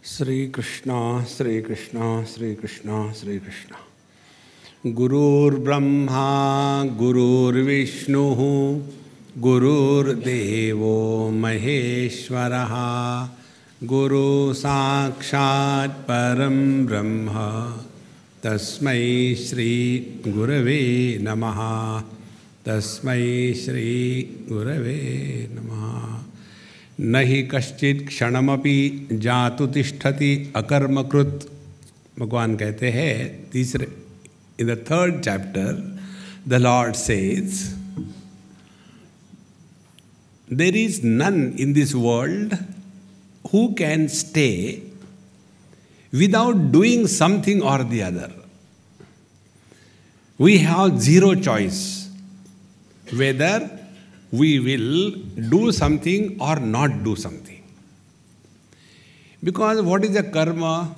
श्री कृष्णा श्री कृष्णा श्री कृष्णा श्री कृष्णा। गुरुर्ब्रह्मा गुरुर्विष्णुः गुरुर्देवो महेश्वरः गुरु साक्षात् परं ब्रह्म तस्मै श्री गुरवे नमः। तस्मै श्री गुरवे नमः। न हि कश्चित् क्षणमपि जातु तिष्ठति अकर्मकृत। भगवान कहते हैं तीसरे in the third chapter the lord says there is none in this world who can stay without doing something और the other. We have zero choice whether we will do something or not do something. Because what is a karma?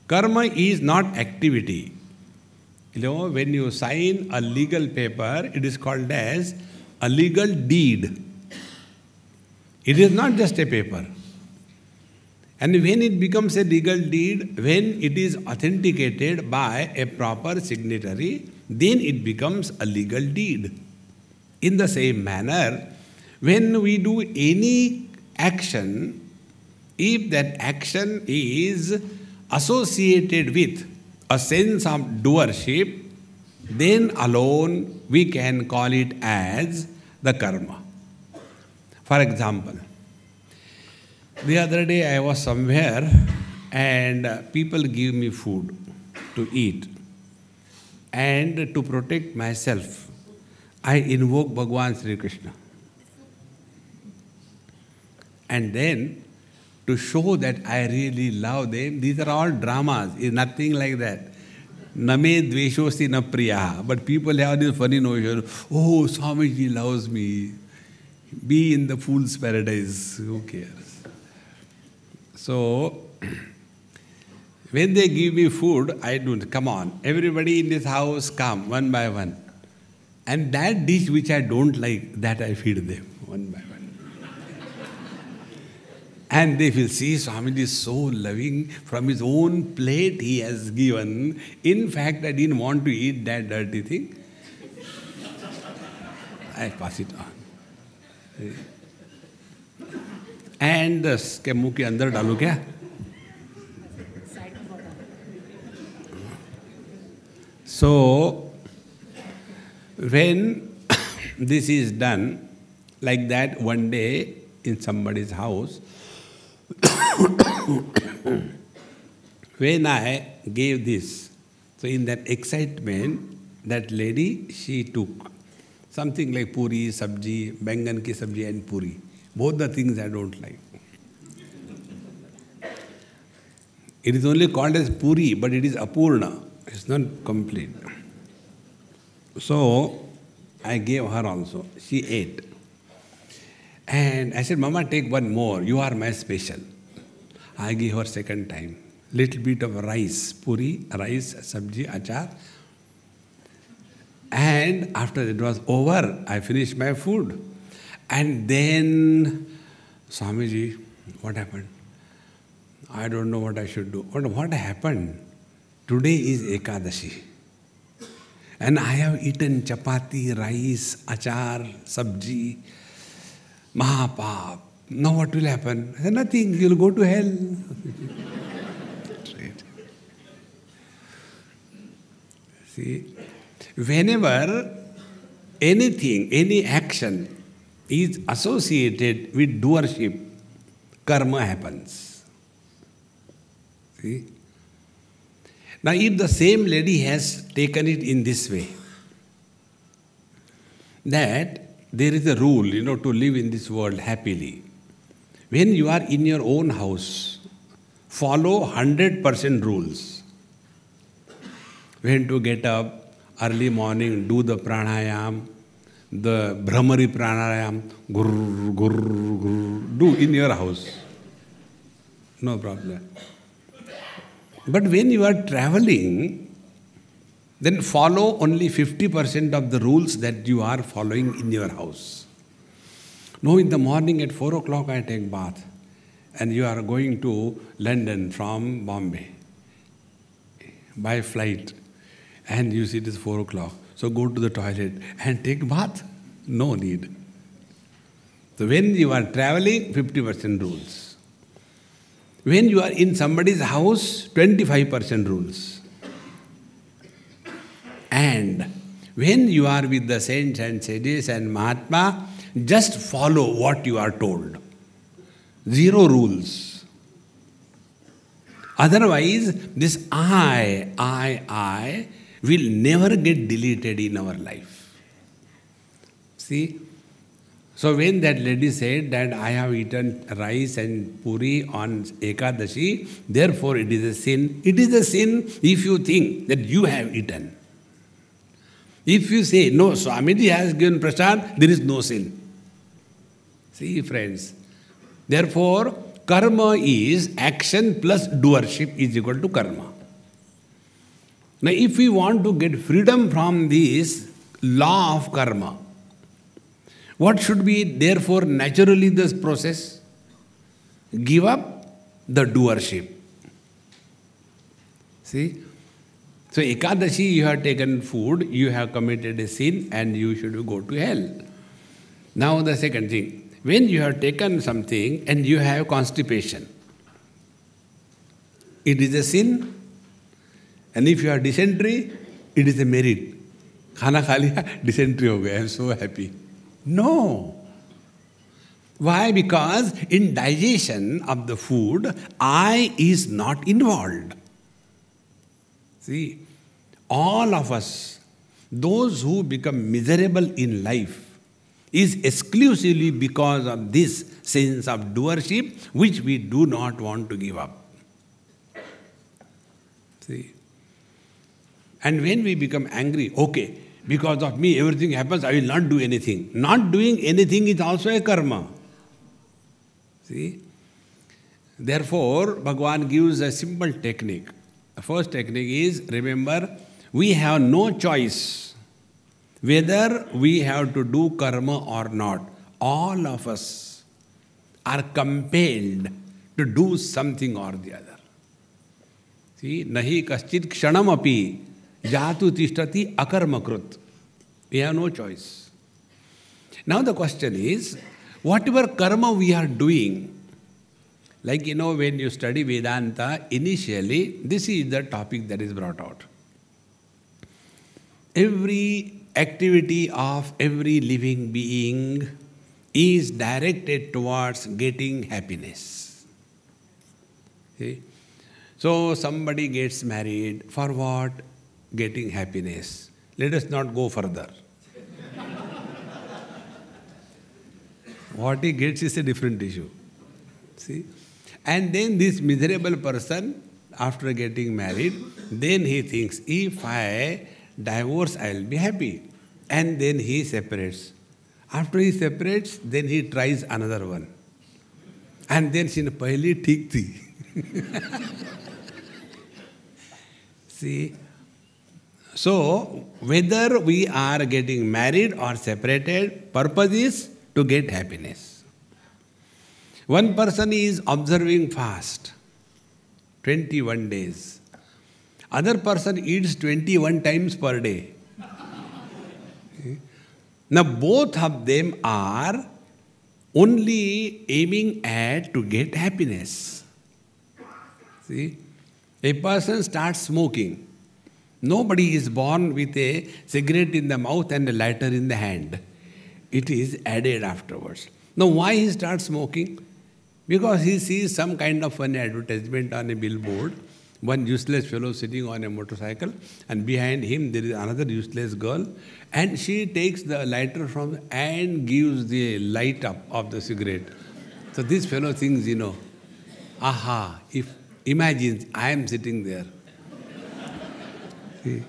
Karma is not activity. You know, when you sign a legal paper, it is called as a legal deed. It is not just a paper. And when it becomes a legal deed, when it is authenticated by a proper signatory, then it becomes a legal deed. In the same manner, when we do any action, if that action is associated with a sense of doership, then alone we can call it as the karma. For example, the other day I was somewhere and people give me food to eat, and to protect myself I invoke Bhagwan Sri Krishna. And then, to show that I really love them, these are all dramas, it's nothing like that. Name dveshosti na priyaha. But people have this funny notion, oh, Swamiji loves me. Be in the fool's paradise, who cares? So, when they give me food, I do, come on, everybody in this house come, one by one. And that dish which I don't like, that I feed them one by one. And they will see Swamiji is so loving, from his own plate he has given. In fact, I didn't want to eat that dirty thing. I pass it on. And के मुंह के अंदर डालूं क्या? So, when this is done like that, one day in somebody's house, when I gave this, so in that excitement, that lady, she took something like puri, sabji, bangan ki sabji and puri. Both the things I don't like. It is only called as puri, but it is apurna. It's not complete. So, I gave her also. She ate. And I said, Mama, take one more. You are my special. I gave her second time. Little bit of rice, puri, rice, sabji, achar. And after it was over, I finished my food. And then, Swamiji, what happened? I don't know what I should do. What happened? Today is Ekadashi. And I have eaten chapati, rice, achar, sabji, mahapap. Now what will happen? I said, nothing, you'll go to hell. See, whenever anything, any action is associated with doership, karma happens. See? Now, if the same lady has taken it in this way, that there is a rule, to live in this world happily. When you are in your own house, follow 100% rules. When to get up early morning, do the pranayam, the Brahmari pranayam, gurr, gurr, gurr, do in your house. No problem. But when you are traveling, then follow only 50% of the rules that you are following in your house. No, in the morning at 4 o'clock I take bath. and you are going to London from Bombay by flight, and you see it is 4 o'clock. So go to the toilet and take bath. No need. So when you are traveling, 50% rules. When you are in somebody's house, 25% rules. And when you are with the saints and sages and Mahatma, just follow what you are told. 0 rules. Otherwise, this I will never get deleted in our life. See? So when that lady said that I have eaten rice and puri on Ekadashi, therefore it is a sin. It is a sin if you think that you have eaten. If you say, no, Swamiji has given prasad, there is no sin. See, friends. Therefore, karma is action plus doership is equal to karma. Now, if we want to get freedom from this law of karma, what should be therefore naturally this process? Give up the doership. See? So Ekadashi, you have taken food, you have committed a sin and you should go to hell. Now the second thing, when you have taken something and you have constipation, it is a sin. And if you have dysentery, it is a merit. Khana kha liya, dysentery ho gaya, I am so happy. No. Why? Because in digestion of the food, I is not involved. See, all of us, those who become miserable in life, is exclusively because of this sense of doership, which we do not want to give up. See? And when we become angry, okay, because of me everything happens, I will not do anything. Not doing anything is also a karma. See? Therefore, Bhagavan gives a simple technique. The first technique is, remember, we have no choice whether we have to do karma or not. All of us are compelled to do something or the other. See, nahi kaschit kshanam api jatu tishtati akarmakrut. We have no choice. Now the question is, whatever karma we are doing, like when you study Vedanta, initially, this is the topic that is brought out. Every activity of every living being is directed towards getting happiness. See? So somebody gets married, for what? Getting happiness. Let us not go further. What he gets is a different issue. See? And then this miserable person, after getting married, then he thinks, if I divorce, I will be happy. And then he separates. After he separates, then he tries another one. And then she pahli thik thi. See? So, whether we are getting married or separated, purpose is to get happiness. One person is observing fast, 21 days. Other person eats 21 times per day. Now both of them are only aiming at to get happiness. See, a person starts smoking. Nobody is born with a cigarette in the mouth and a lighter in the hand. It is added afterwards. Now why he starts smoking? Because he sees some kind of an advertisement on a billboard, one useless fellow sitting on a motorcycle, and behind him there is another useless girl, and she takes the lighter from and gives the light up of the cigarette. So this fellow thinks, aha, if imagine I am sitting there. See?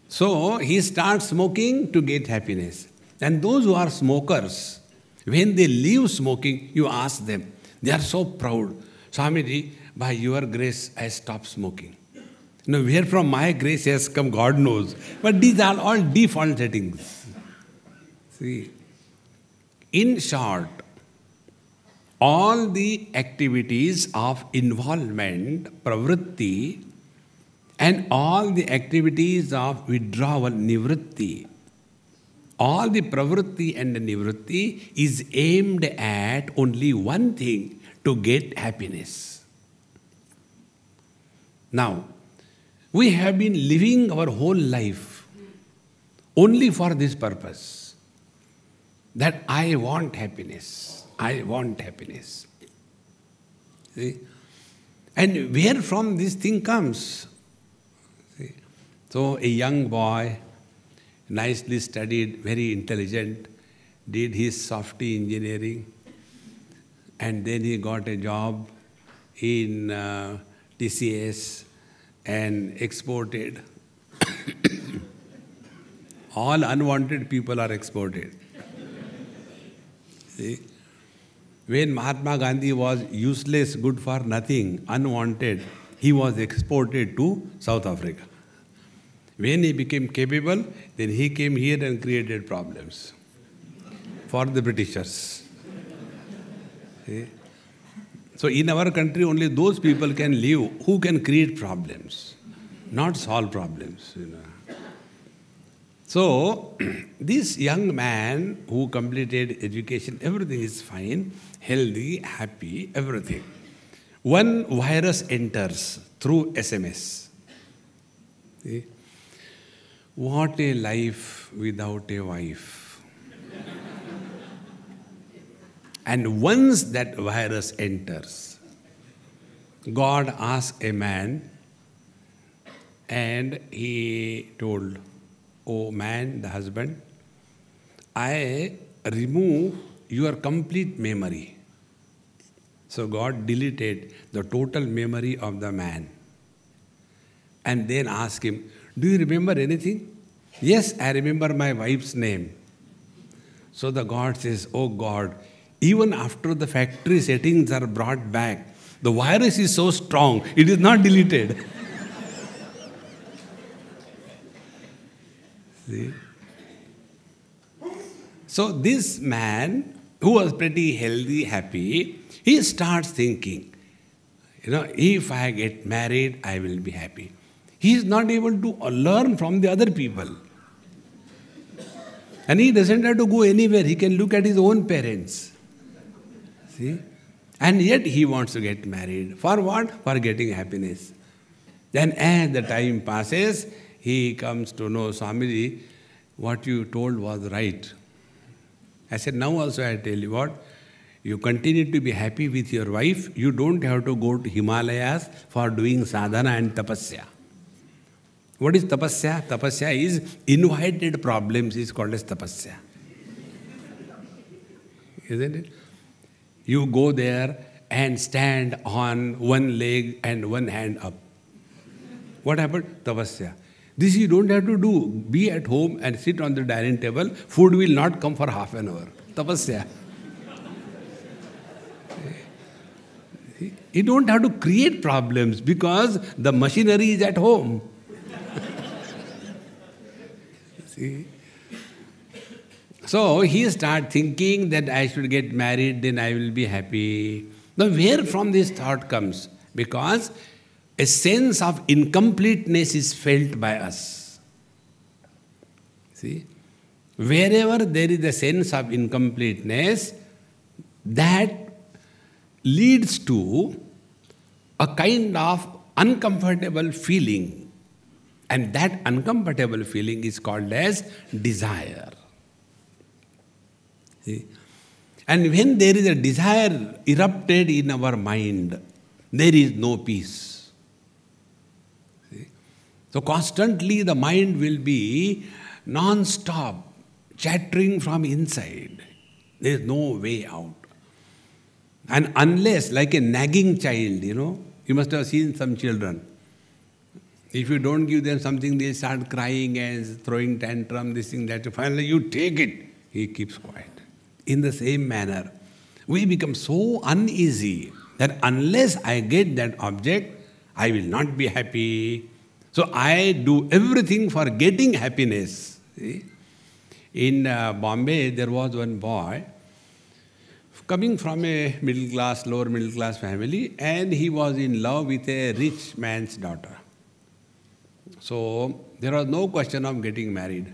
So he starts smoking to get happiness. And those who are smokers, when they leave smoking, you ask them, they are so proud. Swamiji, by your grace, I stopped smoking. Where from my grace has come, God knows. But these are all default settings. See, in short, all the activities of involvement, pravritti, and all the activities of withdrawal, nivritti, all the pravritti and the nivritti is aimed at only one thing, to get happiness. Now, we have been living our whole life only for this purpose, that I want happiness, I want happiness. See? And where from this thing comes? See? So a young boy, nicely studied, very intelligent, did his software engineering, and then he got a job in TCS and exported. All unwanted people are exported. See? When Mahatma Gandhi was useless, good for nothing, unwanted, he was exported to South Africa. When he became capable, then he came here and created problems for the Britishers. See? So in our country, only those people can live who can create problems, not solve problems. So this young man who completed education, everything is fine, healthy, happy, everything. One virus enters through SMS. See? What a life without a wife. And once that virus enters, God asked a man, and he told, "Oh man, the husband, I remove your complete memory." So God deleted the total memory of the man. And then asked him, "Do you remember anything?" "Yes, I remember my wife's name." So the God says, "Oh God, even after the factory settings are brought back, the virus is so strong, it is not deleted." See? So this man, who was pretty healthy, happy, he starts thinking, if I get married, I will be happy. He is not able to learn from the other people. And he doesn't have to go anywhere. He can look at his own parents. See? And yet he wants to get married. For what? For getting happiness. Then as the time passes, he comes to know, "Swamiji, what you told was right." I said, "Now also I tell you what, you continue to be happy with your wife. You don't have to go to Himalayas for doing sadhana and tapasya." What is tapasya? Tapasya is invited problems, is called as tapasya. Isn't it? You go there and stand on one leg and one hand up. What happened? Tapasya. This you don't have to do. Be at home and sit on the dining table. Food will not come for half an hour. Tapasya. You don't have to create problems because the machinery is at home. See? So he started thinking that I should get married, then I will be happy. Now where from this thought comes? Because a sense of incompleteness is felt by us. See? Wherever there is a sense of incompleteness, that leads to a kind of uncomfortable feeling. And that uncomfortable feeling is called as desire. See? And when there is a desire erupted in our mind, there is no peace. See? So constantly the mind will be non-stop, chattering from inside. There is no way out. And unless, like a nagging child, you must have seen some children. If you don't give them something, they start crying and throwing tantrum, this thing, that. Finally, you take it. He keeps quiet. In the same manner, we become so uneasy that unless I get that object, I will not be happy. So I do everything for getting happiness. See? In Bombay, there was one boy coming from a middle class, lower middle class family, and he was in love with a rich man's daughter. So there was no question of getting married.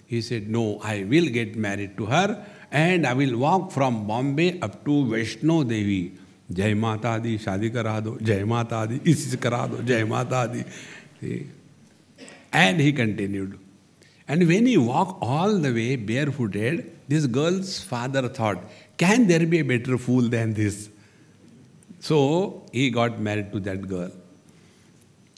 He said, no, I will get married to her and I will walk from Bombay up to Vaishno Devi. Jai Mata Di, Shadi Kara Do, Jai Mata Di, Isi Kara Do, Jai Mata Di. See? And he continued. And when he walked all the way barefooted, this girl's father thought, can there be a better fool than this? So he got married to that girl.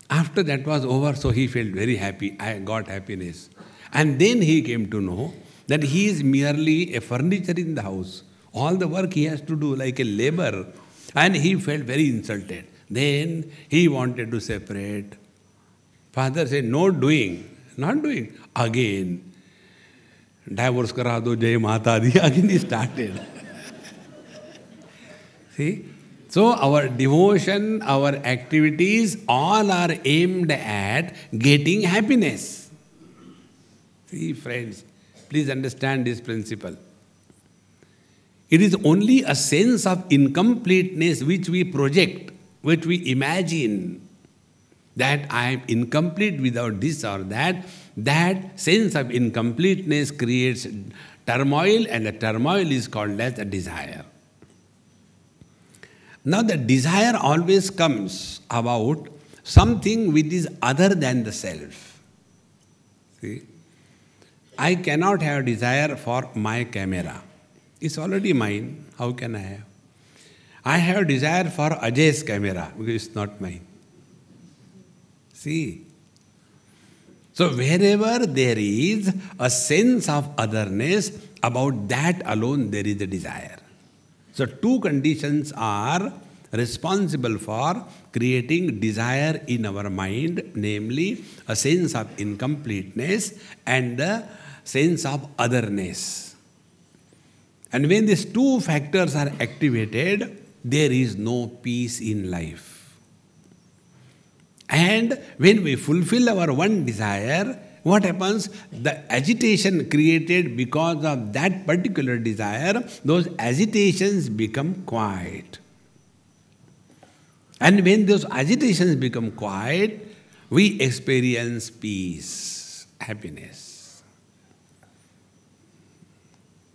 After that was over, so he felt very happy. I got happiness. And then he came to know that he is merely a furniture in the house. All the work he has to do like a labor. And he felt very insulted. Then he wanted to separate. Father said, no doing. Not doing. Again. Divorce kara do, Jai Mata Di. Again he started. See? So our devotion, our activities, all are aimed at getting happiness. See, friends, please understand this principle. It is only a sense of incompleteness which we project, which we imagine, that I am incomplete without this or that. That sense of incompleteness creates turmoil, and the turmoil is called as a desire. Now the desire always comes about something which is other than the self. See? I cannot have desire for my camera. It's already mine. How can I have? I have desire for Ajay's camera because it's not mine. See? So wherever there is a sense of otherness, about that alone there is a desire. So two conditions are responsible for creating desire in our mind, namely a sense of incompleteness and the sense of otherness. And when these two factors are activated, there is no peace in life. And when we fulfill our one desire, what happens? The agitation created because of that particular desire, those agitations become quiet. And when those agitations become quiet, we experience peace, happiness.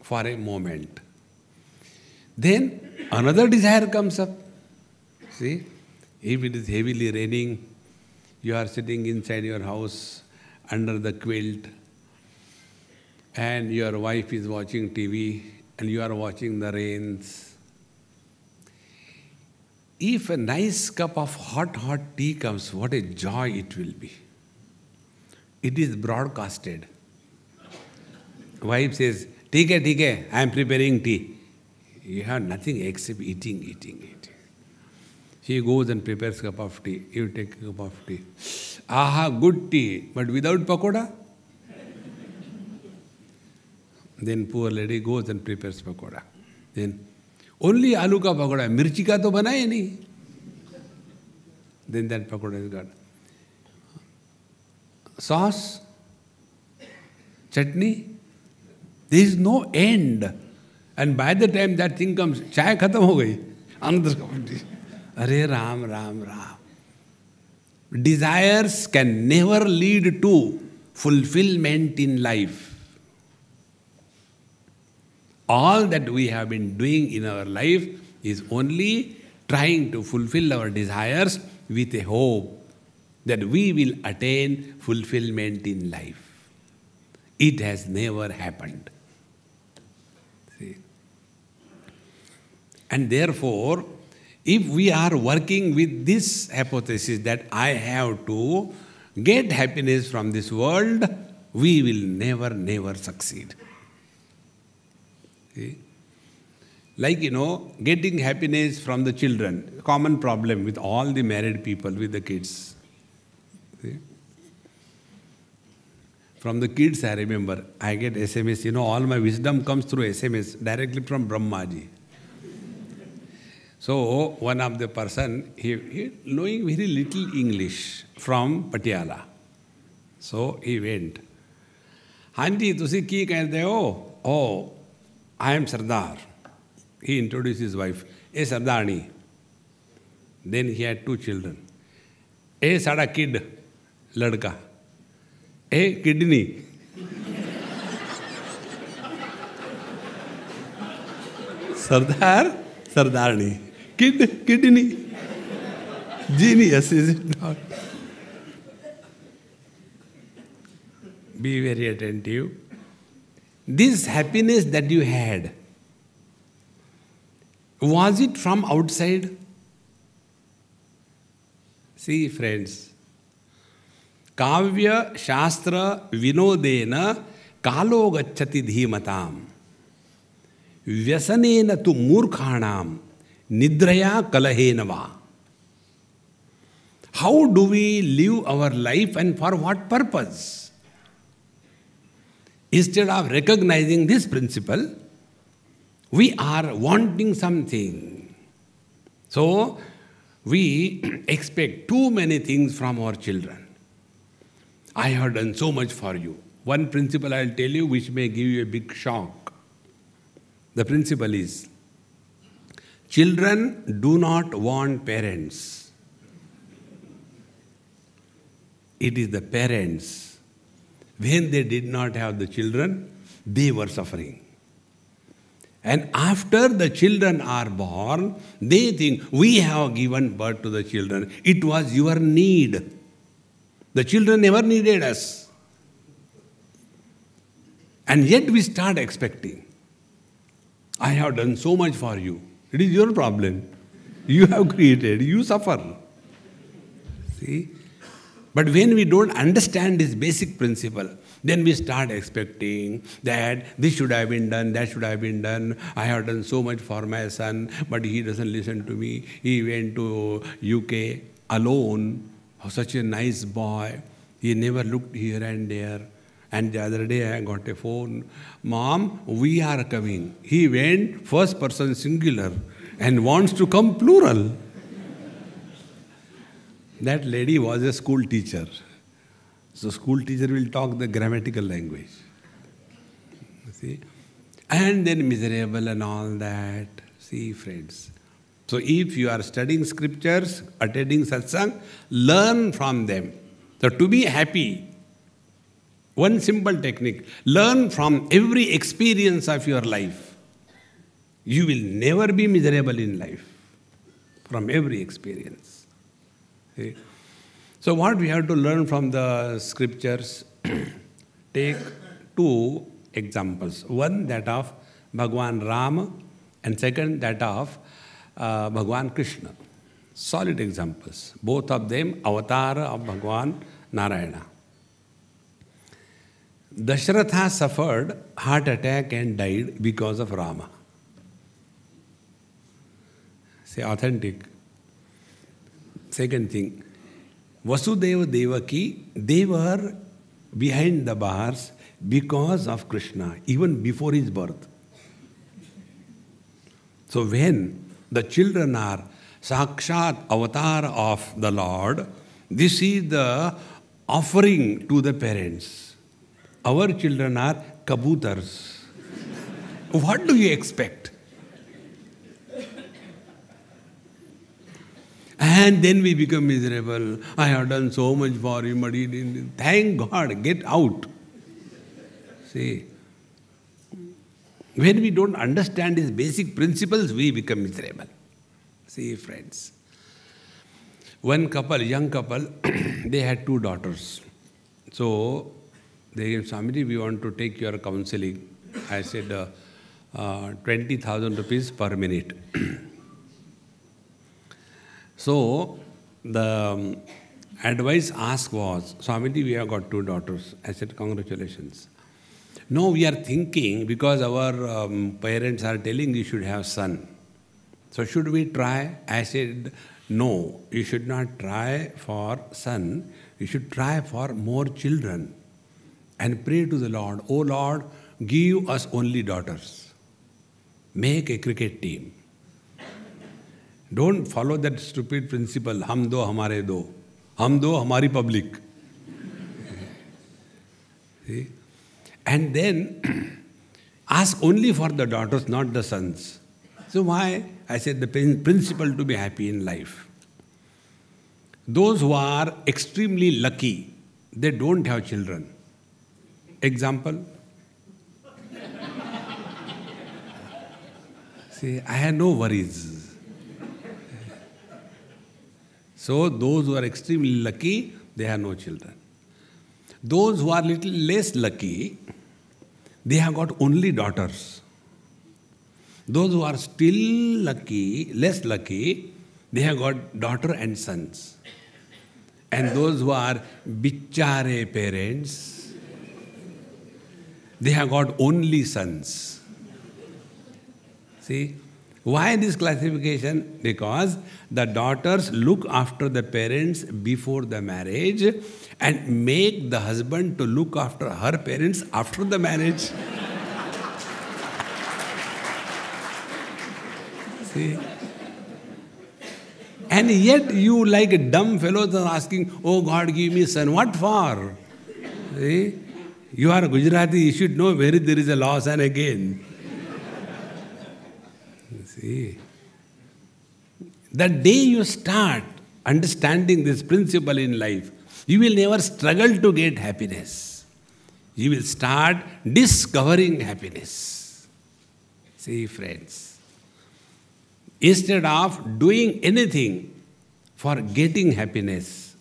For a moment. Then another desire comes up. See, if it is heavily raining, you are sitting inside your house, under the quilt, and your wife is watching TV and you are watching the rains. If a nice cup of hot tea comes, what a joy it will be. It is broadcasted. Wife says, "Theek hai, I am preparing tea." You have nothing except eating. She goes and prepares a cup of tea. You take a cup of tea. Aha, good tea, but without pakoda? Then poor lady goes and prepares pakoda. Then, only aloo ka pakoda, mirchi ka to bana hai nahi. Then that pakoda is got. Sauce? Chutney? There is no end. And by the time that thing comes, chai khatam ho gayi. Another cup of tea. Hare Ram. Desires can never lead to fulfillment in life. All that we have been doing in our life is only trying to fulfill our desires with a hope that we will attain fulfillment in life. It has never happened. See? And therefore, if we are working with this hypothesis that I have to get happiness from this world, we will never succeed. See? Like, getting happiness from the children, common problem with all the married people, with the kids. See? From the kids, I remember, I get SMS, all my wisdom comes through SMS, directly from Brahmaji. So, one of the person, he knowing very little English from Patiala. So, he went. Hanji, tusi ki kehte ho? Oh, I am Sardar. he introduced his wife. A Sardani. Then he had 2 children. A Sada kid, ladka. A kidney. Sardar, Sardarni. Kid, kidney. Genius, is it not? Be very attentive. This happiness that you had, was it from outside? See, friends, Kavya Shastra Vinodena Kalo Gacchati Dhimatam Vyasanena tu Murkhanam Nidraya Kalahenava. How do we live our life and for what purpose? Instead of recognizing this principle, we are wanting something. So, we expect too many things from our children. I have done so much for you. One principle I will tell you which may give you a big shock. The principle is, children do not want parents. It is the parents. When they did not have the children, they were suffering. And after the children are born, they think, we have given birth to the children. It was your need. The children never needed us. And yet we start expecting. I have done so much for you. It is your problem. You have created, you suffer. See? But when we don't understand this basic principle, then we start expecting that this should have been done, that should have been done. I have done so much for my son, but he doesn't listen to me. He went to UK alone. Such a nice boy. He never looked here and there. And the other day I got a phone. Mom, we are coming. He went first person singular and wants to come plural. That lady was a school teacher. So school teacher will talk the grammatical language. See? And then miserable and all that. See, friends. So if you are studying scriptures, attending satsang, learn from them. So to be happy, one simple technique, learn from every experience of your life. You will never be miserable in life from every experience. See? So what we have to learn from the scriptures, take 2 examples. One, that of Bhagwan Rama, and second, that of Bhagwan Krishna. Solid examples. Both of them avatar of Bhagwan Narayana. Dashratha suffered heart attack and died because of Rama. Say authentic. Second thing, Vasudeva Devaki, they were behind the bars because of Krishna, even before his birth. So when the children are Sakshat avatar of the Lord, this is the offering to the parents. Our children are kabutars. What do you expect? And then we become miserable. I have done so much for him, but he didn't. Thank God, get out. See, when we don't understand these basic principles, we become miserable. See, friends. One couple, young couple, they had 2 daughters. So they said, Swamiji, we want to take your counseling. I said, 20,000 rupees per minute. So the advice asked was, Swamiji, we have got 2 daughters. I said, congratulations. No, we are thinking, because our parents are telling you should have son. So should we try? I said, no, you should not try for son. You should try for more children. And pray to the Lord, oh Lord, give us only daughters. Make a cricket team. Don't follow that stupid principle, hum do, hamare do. Hum do, hamari public. See? And then ask only for the daughters, not the sons. So why? I said the principle to be happy in life. Those who are extremely lucky, they don't have children. Example? See, I have no worries. So those who are extremely lucky, they have no children. Those who are little less lucky, they have got only daughters. Those who are still lucky, less lucky, they have got daughter and sons. And those who are bichare parents, they have got only sons. See, why this classification? Because the daughters look after the parents before the marriage and make the husband to look after her parents after the marriage. See? And yet you like dumb fellows are asking, oh God, give me son. What for? See? You are Gujarati, you should know where there is a loss and a gain. See? The day you start understanding this principle in life, you will never struggle to get happiness. You will start discovering happiness. See, friends, instead of doing anything for getting happiness,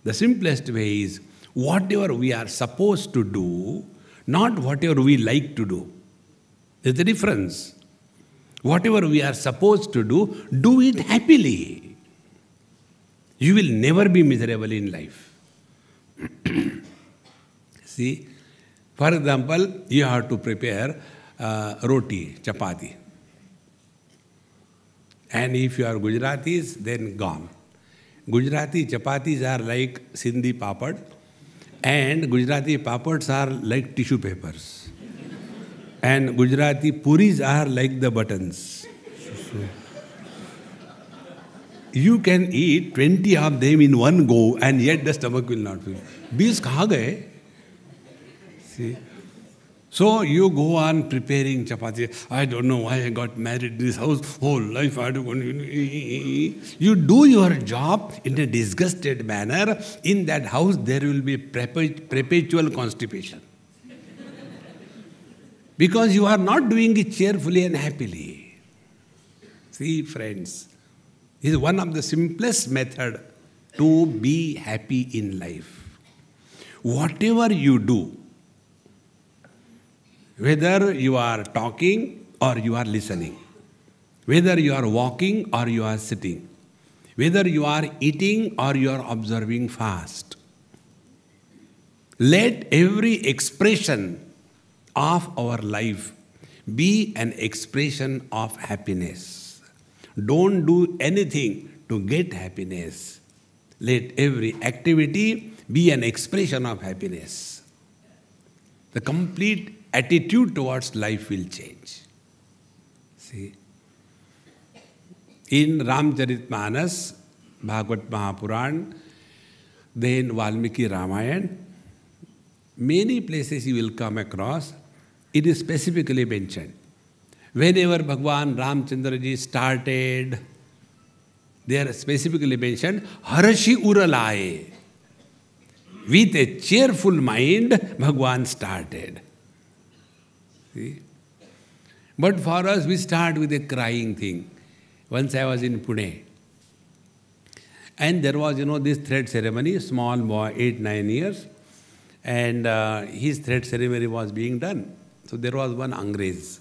the simplest way is whatever we are supposed to do, not whatever we like to do. There's a difference. Whatever we are supposed to do it happily. You will never be miserable in life. See, for example, you have to prepare roti, chapati. And if you are Gujaratis, then gone. Gujarati chapatis are like Sindhi papad, and Gujarati papads are like tissue papers. And Gujarati puris are like the buttons. You can eat 20 of them in one go and yet the stomach will not fill. Bees kahan gaye? See? So you go on preparing chapati. I don't know why I got married in this house. Whole life I don't. You do your job in a disgusted manner. In that house there will be perpetual constipation. Because you are not doing it cheerfully and happily. See, friends, this is one of the simplest methods to be happy in life. Whatever you do, whether you are talking or you are listening, whether you are walking or you are sitting, whether you are eating or you are observing fast, let every expression of our life be an expression of happiness. Don't do anything to get happiness. Let every activity be an expression of happiness. The complete attitude towards life will change. See, in Ramcharitmanas, Bhagavad Mahapuran, then Valmiki Ramayana, many places you will come across, it is specifically mentioned. Whenever Bhagwan Ramchandra ji started, they are specifically mentioned, Harashi Uralaye. With a cheerful mind, Bhagwan started. See? But for us, we start with a crying thing. Once I was in Pune, and there was, this thread ceremony, small boy, 8-9 years, and his thread ceremony was being done. So there was one Angrez.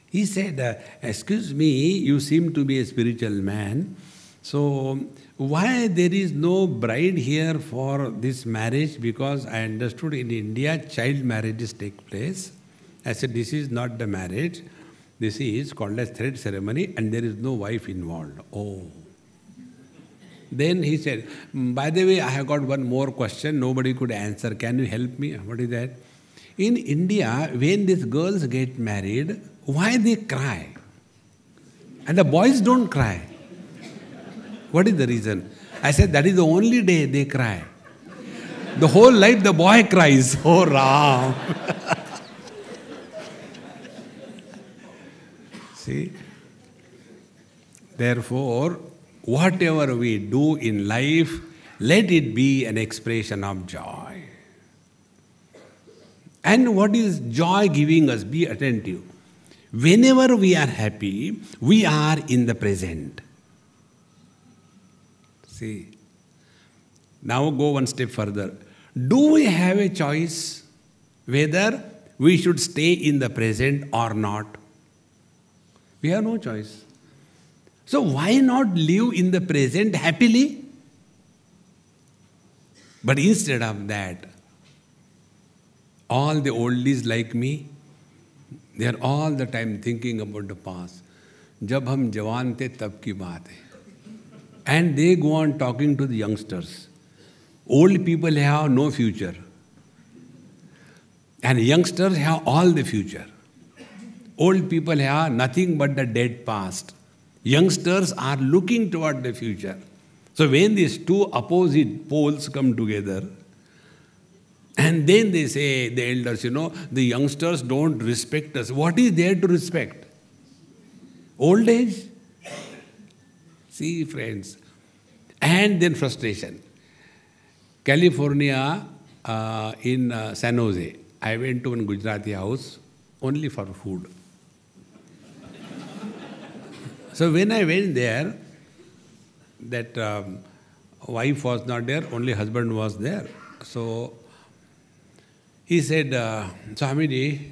He said, excuse me, you seem to be a spiritual man. So why there is no bride here for this marriage? Because I understood in India, child marriages take place. I said, this is not the marriage. This is called as thread ceremony and there is no wife involved. Oh. Then he said, by the way, I have got one more question. Nobody could answer. Can you help me? What is that? In India, when these girls get married, why they cry? And the boys don't cry. What is the reason? I said, that is the only day they cry. The whole life the boy cries. Oh, Ram. See? Therefore, whatever we do in life, let it be an expression of joy. And what is joy giving us? Be attentive. Whenever we are happy, we are in the present. See. Now go one step further. Do we have a choice whether we should stay in the present or not? We have no choice. So why not live in the present happily? But instead of that, all the oldies like me, they are all the time thinking about the past. जब हम जवान थे तब की बात है. And they go on talking to the youngsters. Old people have no future. And youngsters have all the future. Old people have nothing but the dead past. Youngsters are looking toward the future. So when these two opposite poles come together, and then they say, the elders, the youngsters don't respect us. What is there to respect? Old age? See, friends. And then frustration. California, in San Jose, I went to one Gujarati house only for food. So when I went there, that wife was not there, only husband was there. So he said, Swamiji,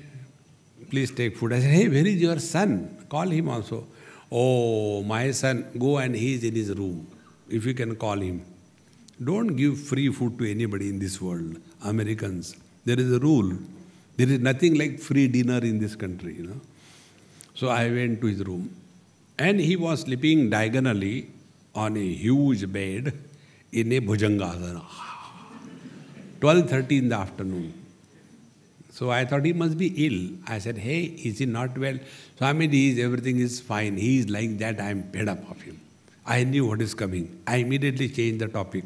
please take food. I said, hey, where is your son? Call him also. Oh, my son, go and he is in his room, if you can call him. Don't give free food to anybody in this world, Americans. There is a rule. There is nothing like free dinner in this country, So I went to his room. And he was sleeping diagonally on a huge bed in a bhujangasana. 12:30 in the afternoon. So I thought he must be ill. I said, hey, is he not well? Swamiji, everything is fine. He is like that. I am fed up of him. I knew what is coming. I immediately changed the topic.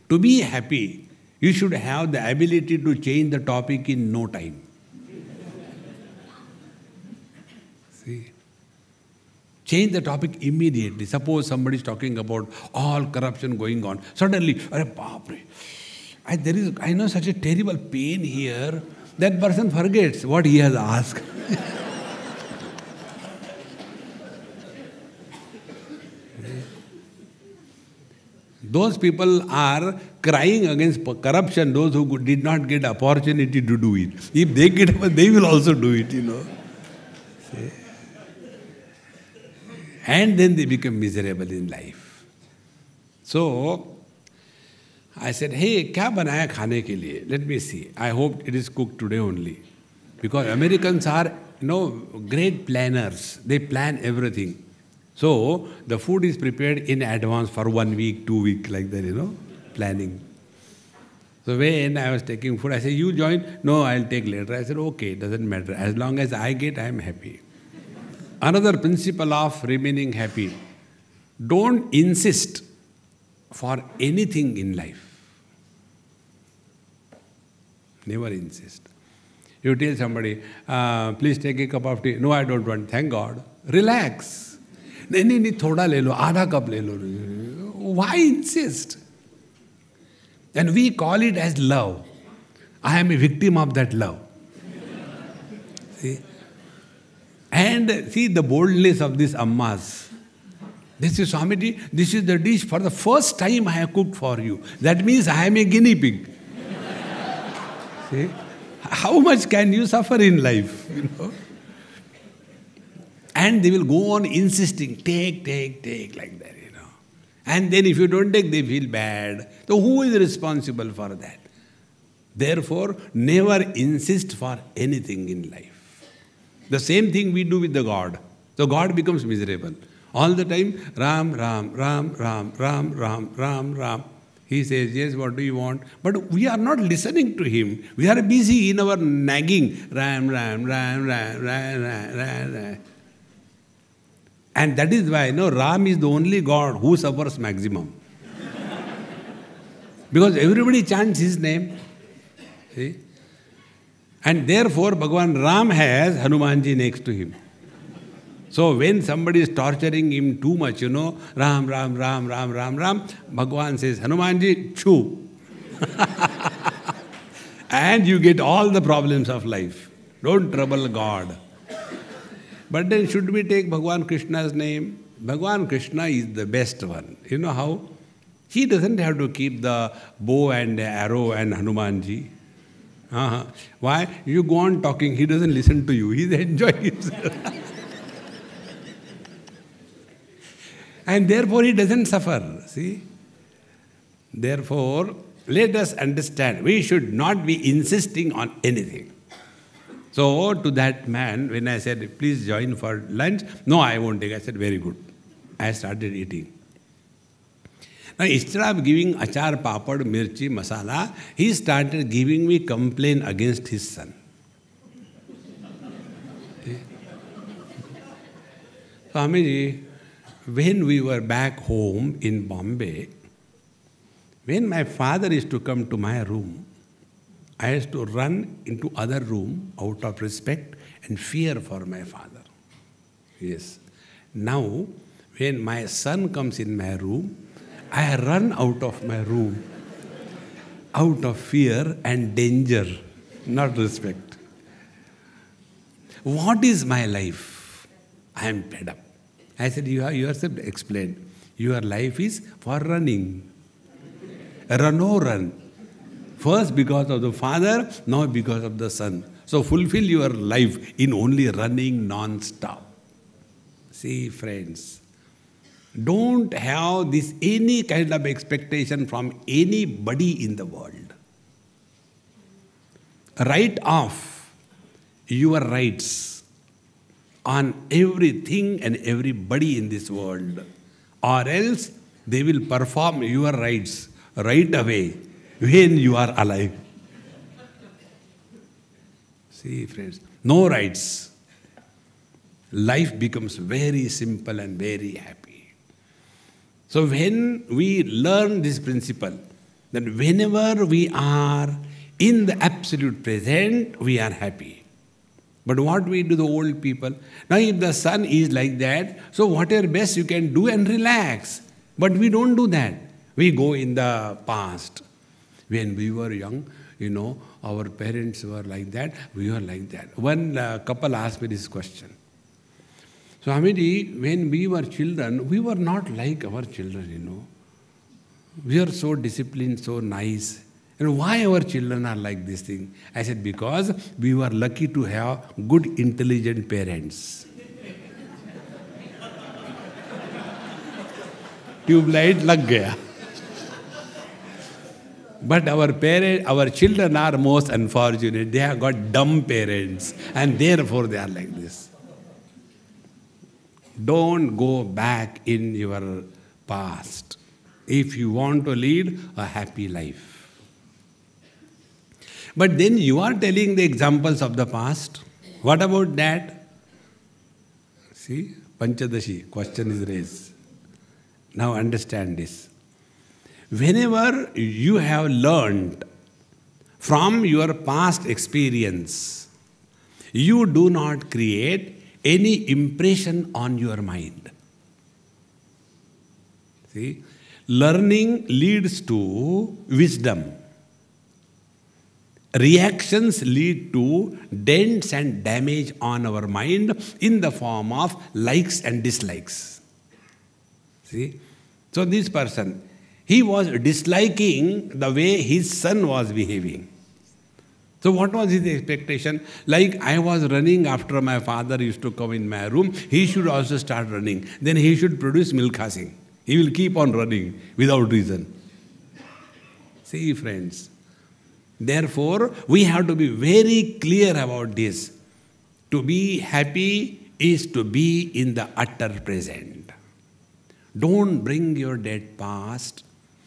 To be happy, you should have the ability to change the topic in no time. See? Change the topic immediately. Suppose somebody is talking about all corruption going on. Suddenly, I know such a terrible pain here. That person forgets what he has asked. Those people are crying against corruption, those who did not get opportunity to do it. If they get, they will also do it, See? And then they become miserable in life. So, I said, hey, क्या बनाया खाने के लिए? Let me see. I hope it is cooked today only. Because Americans are, great planners. They plan everything. So, the food is prepared in advance for 1 week, 2 weeks, like that, planning. So when I was taking food, I said, you join? No, I'll take later. I said, okay, doesn't matter. As long as I get, I am happy. Another principle of remaining happy. Don't insist for anything in life. Never insist. You tell somebody, please take a cup of tea. No, I don't want. Thank God. Relax. नहीं थोड़ा ले लो, आधा cup ले लो. Why insist? And we call it as love. I am a victim of that love. See? And see the boldness of these ammas. This is Swamiji, this is the dish for the first time I have cooked for you. That means I am a guinea pig. See? How much can you suffer in life? And they will go on insisting, take, like that, And then if you don't take, they feel bad. So who is responsible for that? Therefore, never insist for anything in life. The same thing we do with the God. So God becomes miserable. All the time, Ram, Ram, Ram, Ram, Ram, Ram, Ram, Ram. He says, yes, what do you want? But we are not listening to him. We are busy in our nagging. Ram, Ram, Ram, Ram, Ram, Ram, Ram, Ram. And that is why, Ram is the only God who suffers maximum. Because everybody chants his name. See? And therefore, Bhagavan Ram has Hanumanji next to him. So when somebody is torturing him too much, Ram, Ram, Ram, Ram, Ram, Ram, Bhagwan says, Hanumanji, chew. And you get all the problems of life. Don't trouble God. But then should we take Bhagwan Krishna's name? Bhagwan Krishna is the best one. You know how? He doesn't have to keep the bow and arrow and Hanumanji. Why? You go on talking, he doesn't listen to you. He's enjoying himself. And therefore he doesn't suffer. See? Therefore, let us understand, we should not be insisting on anything. So to that man, when I said, please join for lunch, no, I won't take. I said, very good. I started eating. Now, instead of giving achar, papad, mirchi, masala, he started giving me complaint against his son. So, Amiji, when we were back home in Bombay, when my father used to come to my room, I used to run into other room out of respect and fear for my father. Yes. Now, when my son comes in my room, I run out of my room out of fear and danger, not respect. What is my life? I am fed up. I said, you yourself explained. Your life is for running. Run or run. First because of the father, now because of the son. So fulfill your life in only running non-stop. See, friends, don't have this any kind of expectation from anybody in the world. Write off your rights on everything and everybody in this world, or else they will perform your rights right away when you are alive. See, friends, no rights. Life becomes very simple and very happy. So when we learn this principle, that whenever we are in the absolute present, we are happy. But what we do, the old people, now if the son is like that, so whatever best you can do and relax. But we don't do that. We go in the past. When we were young, our parents were like that, we were like that. One couple asked me this question. So, Amiji, when we were children, we were not like our children, We are so disciplined, so nice. And why our children are like this thing? I said, because we were lucky to have good, intelligent parents. Tubelight lag gaya. But our children are most unfortunate. They have got dumb parents, and therefore they are like this. Don't go back in your past if you want to lead a happy life. But then you are telling the examples of the past. What about that? See, Panchadashi, question is raised. Now understand this. Whenever you have learned from your past experience, you do not create any impression on your mind. See, learning leads to wisdom. Reactions lead to dents and damage on our mind in the form of likes and dislikes. See, so this person, he was disliking the way his son was behaving. So what was his expectation? Like I was running after my father used to come in my room, he should also start running. Then he should produce Milkha Singh. He will keep on running without reason. See, friends. Therefore, we have to be very clear about this. To be happy is to be in the utter present. Don't bring your dead past.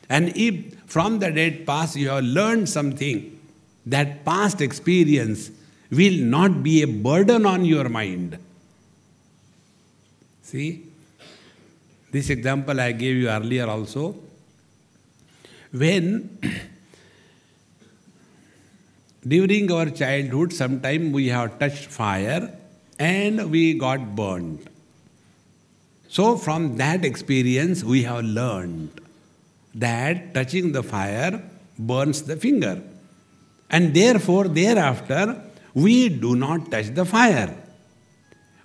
And if from the dead past you have learned something, that past experience will not be a burden on your mind. See, this example I gave you earlier also. When during our childhood, sometime we have touched fire and we got burned. So from that experience, we have learned that touching the fire burns the finger. And therefore, thereafter, we do not touch the fire.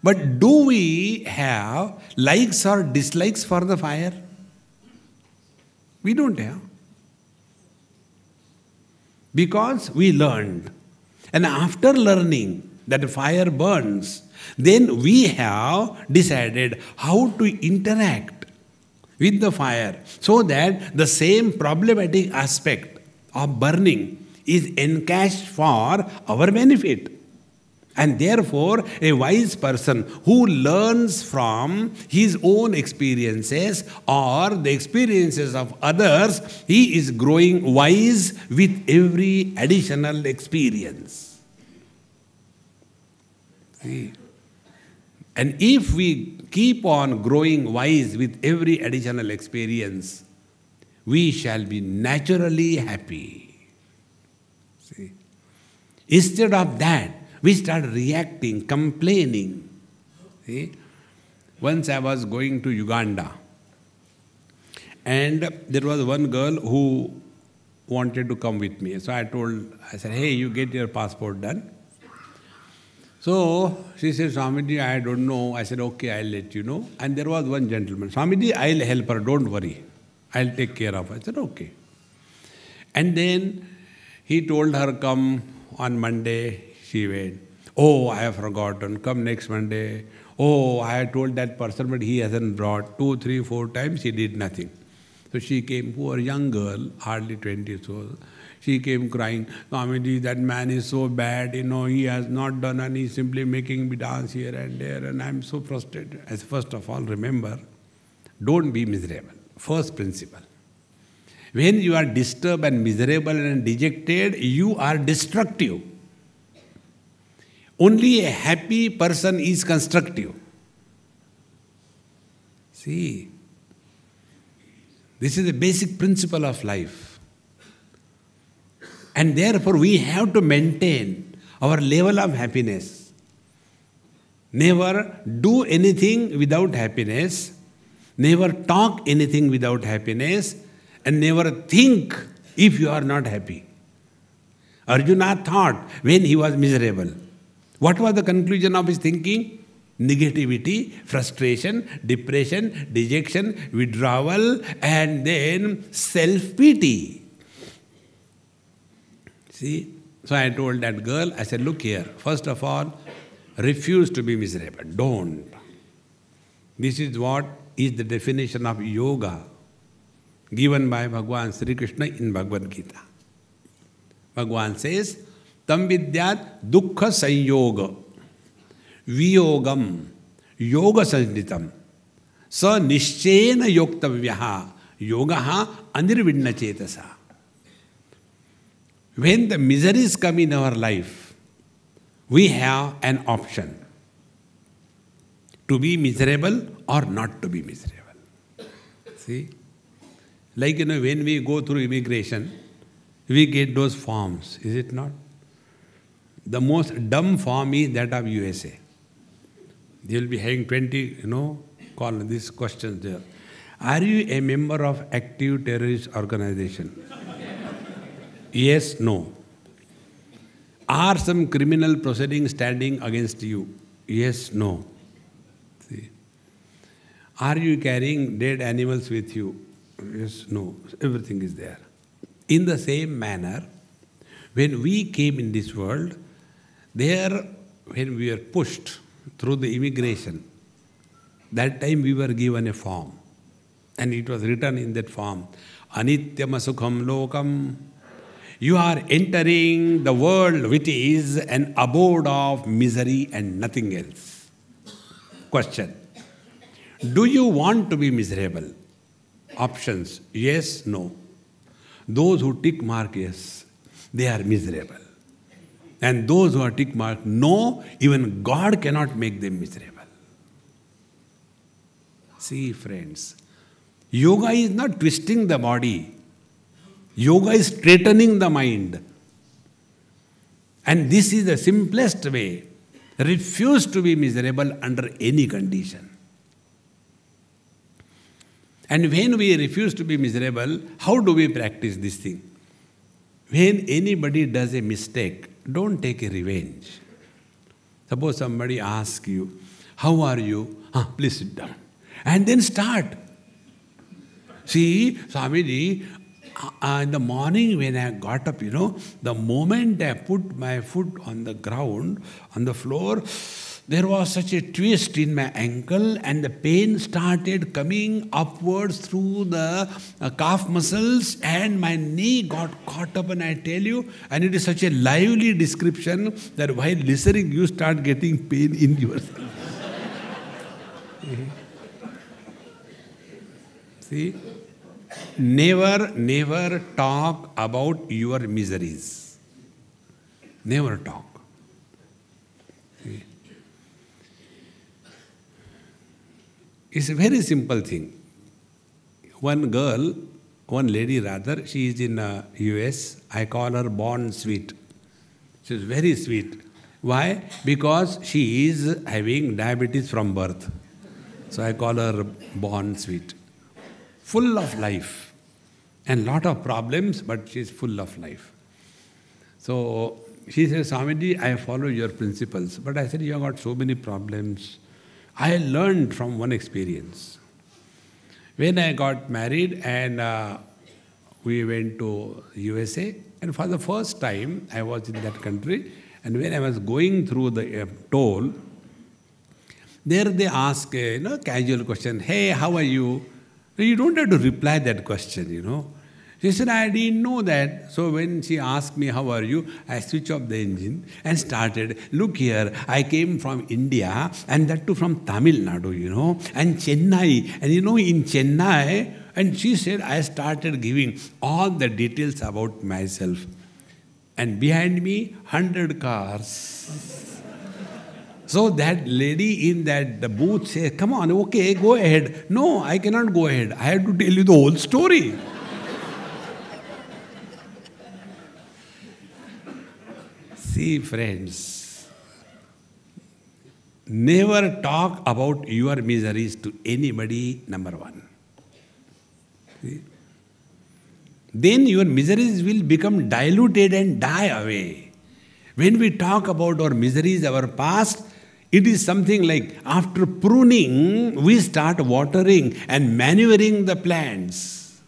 But do we have likes or dislikes for the fire? We don't have. Because we learned. And after learning that the fire burns, then we have decided how to interact with the fire so that the same problematic aspect of burning is encashed for our benefit. And therefore, a wise person who learns from his own experiences or the experiences of others, he is growing wise with every additional experience. See? And if we keep on growing wise with every additional experience, we shall be naturally happy. See? Instead of that, we start reacting, complaining. See? Once I was going to Uganda, and there was one girl who wanted to come with me. So I said, hey, you get your passport done. So she said, Swamiji, I don't know. I said, okay, I'll let you know. And there was one gentleman, Swamiji, I'll help her, don't worry. I'll take care of her. I said, okay. And then he told her, come on Monday. She went. Oh, I have forgotten. Come next Monday. Oh, I had told that person, but he hasn't brought. 2, 3, 4 times, he did nothing. So she came, poor young girl, hardly 20 years old. She came crying, Swamiji, that man is so bad, he has not done and he's simply making me dance here and there and I'm so frustrated. As first of all, remember, don't be miserable. First principle. When you are disturbed and miserable and dejected, you are destructive. Only a happy person is constructive. See, this is the basic principle of life. And therefore, we have to maintain our level of happiness. Never do anything without happiness, never talk anything without happiness, and never think if you are not happy. Arjuna thought when he was miserable. What was the conclusion of his thinking? Negativity, frustration, depression, dejection, withdrawal, and then self-pity. See? So I told that girl, I said, look here, first of all, refuse to be miserable. Don't. This is what is the definition of yoga given by Bhagavan Sri Krishna in Bhagavad Gita. Bhagavan says, Tam vidyat dukkha sanyoga viyogam yoga sanjitam sa nishchena yoktavyaha yogaha anirvidna chetasa. When the miseries come in our life, we have an option to be miserable or not to be miserable. See? Like, when we go through immigration, we get those forms, is it not? The most dumb form is that of USA. They will be having 20, call these questions there. Are you a member of active terrorist organization? Yes, no. Are some criminal proceedings standing against you? Yes, no. See. Are you carrying dead animals with you? Yes, no. Everything is there. In the same manner, when we came in this world, when we were pushed through the immigration, that time we were given a form. And it was written in that form, Anityam Sukham Lokam. You are entering the world which is an abode of misery and nothing else. Question. Do you want to be miserable? Options. Yes, no. Those who tick mark yes, they are miserable. And those who are tick mark no, even God cannot make them miserable. See, friends, yoga is not twisting the body. Yoga is straightening the mind. And this is the simplest way. Refuse to be miserable under any condition. And when we refuse to be miserable, how do we practice this thing? When anybody does a mistake, don't take a revenge. Suppose somebody asks you, how are you? Please sit down. And then start. See, Swamiji, in the morning when I got up, the moment I put my foot on the ground, on the floor, there was such a twist in my ankle and the pain started coming upwards through the calf muscles and my knee got caught up, and I tell you, and it is such a lively description that while listening you start getting pain in yourself. See? Never talk about your miseries. Never talk. See? It's a very simple thing. One lady rather, she is in US. I call her born sweet. She is very sweet. Why? Because she is having diabetes from birth. So I call her born sweet. Full of life. And lot of problems, but she is full of life. So she says, Swamiji, I follow your principles. But I said, you have got so many problems. I learned from one experience. When I got married and we went to USA, and for the first time I was in that country, and when I was going through the toll, there they ask a casual question, hey, how are you? You don't have to reply that question, She said, I didn't know that. So when she asked me, how are you? I switched off the engine and started, look here, I came from India and that too from Tamil Nadu, and Chennai. And in Chennai, and she said, I started giving all the details about myself. And behind me, 100 cars. So that lady in that booth said, come on, okay, go ahead. No, I cannot go ahead. I have to tell you the whole story. See, friends, never talk about your miseries to anybody, number one. See? Then your miseries will become diluted and die away. When we talk about our miseries, our past, it is something like after pruning, we start watering and manuring the plants.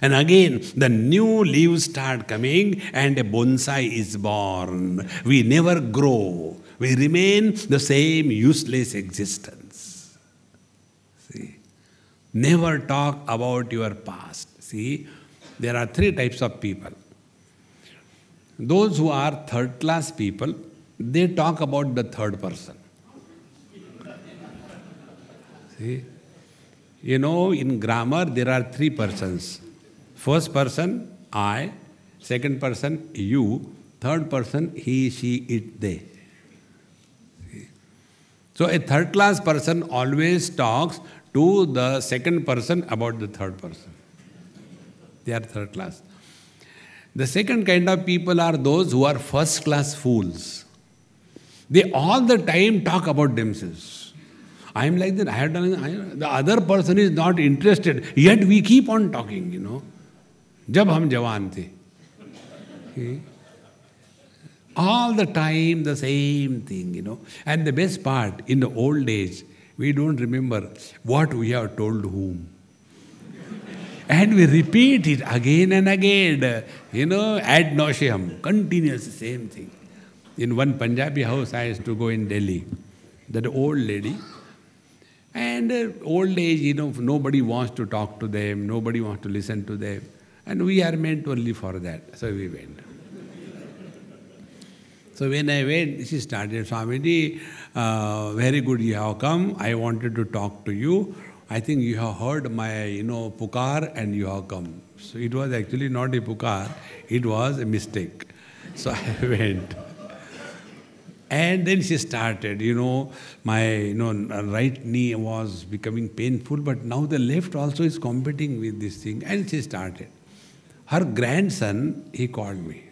And again, the new leaves start coming and a bonsai is born. We never grow. We remain the same useless existence. See? Never talk about your past. See? There are three types of people. Those who are third-class people, they talk about the third person. See? In grammar, there are three persons. First person, I. Second person, you. Third person, he, she, it, they. See? So a third-class person always talks to the second person about the third person. They are third class. The second kind of people are those who are first-class fools. They all the time talk about themselves. I am like that, I have done, the other person is not interested, yet we keep on talking, Jab hum jawan the. Okay. All the time the same thing, And the best part, in the old days, we don't remember what we have told whom. And we repeat it again and again, ad nauseam, continuous, same thing. In one Punjabi house, I used to go in Delhi. That old lady, and old age, nobody wants to talk to them, nobody wants to listen to them. And we are meant only for that. So we went. So when I went, she started, Swamiji, very good you have come. I wanted to talk to you. I think you have heard my, pukar and you have come. So it was actually not a pukar, it was a mistake. So I went. And then she started, my right knee was becoming painful, but now the left also is competing with this thing. And she started. Her grandson, he called me.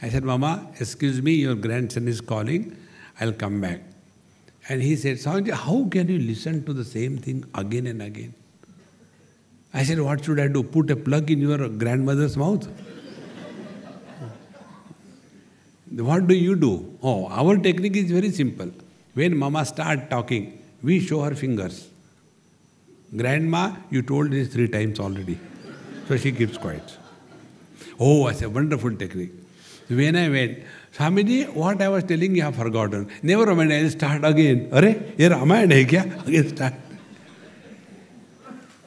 I said, Mama, excuse me, your grandson is calling, I'll come back. And he said, Swamiji, how can you listen to the same thing again and again? I said, what should I do? Put a plug in your grandmother's mouth? What do you do? Oh, our technique is very simple. When mama starts talking, we show her fingers. Grandma, you told this 3 times already. So she keeps quiet. Oh, that's a wonderful technique. When I went, Swamiji, what I was telling you, I have forgotten. Never mind, I'll start again. Arey, ye Ramayana hai kya? Again start.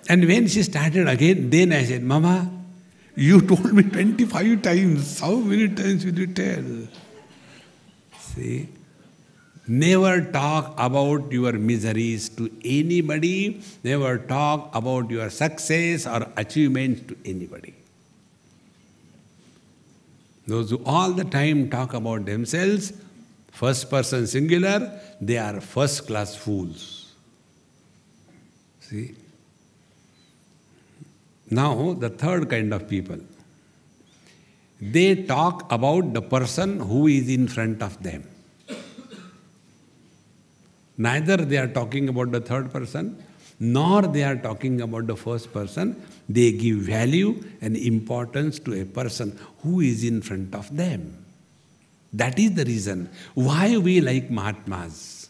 And when she started again, then I said, Mama, you told me 25 times. How many times will you tell? See? Never talk about your miseries to anybody. Never talk about your success or achievements to anybody. Those who all the time talk about themselves, first person singular, they are first class fools. See? Now, the third kind of people. They talk about the person who is in front of them. Neither they are talking about the third person, nor they are talking about the first person. They give value and importance to a person who is in front of them. That is the reason why we like Mahatmas.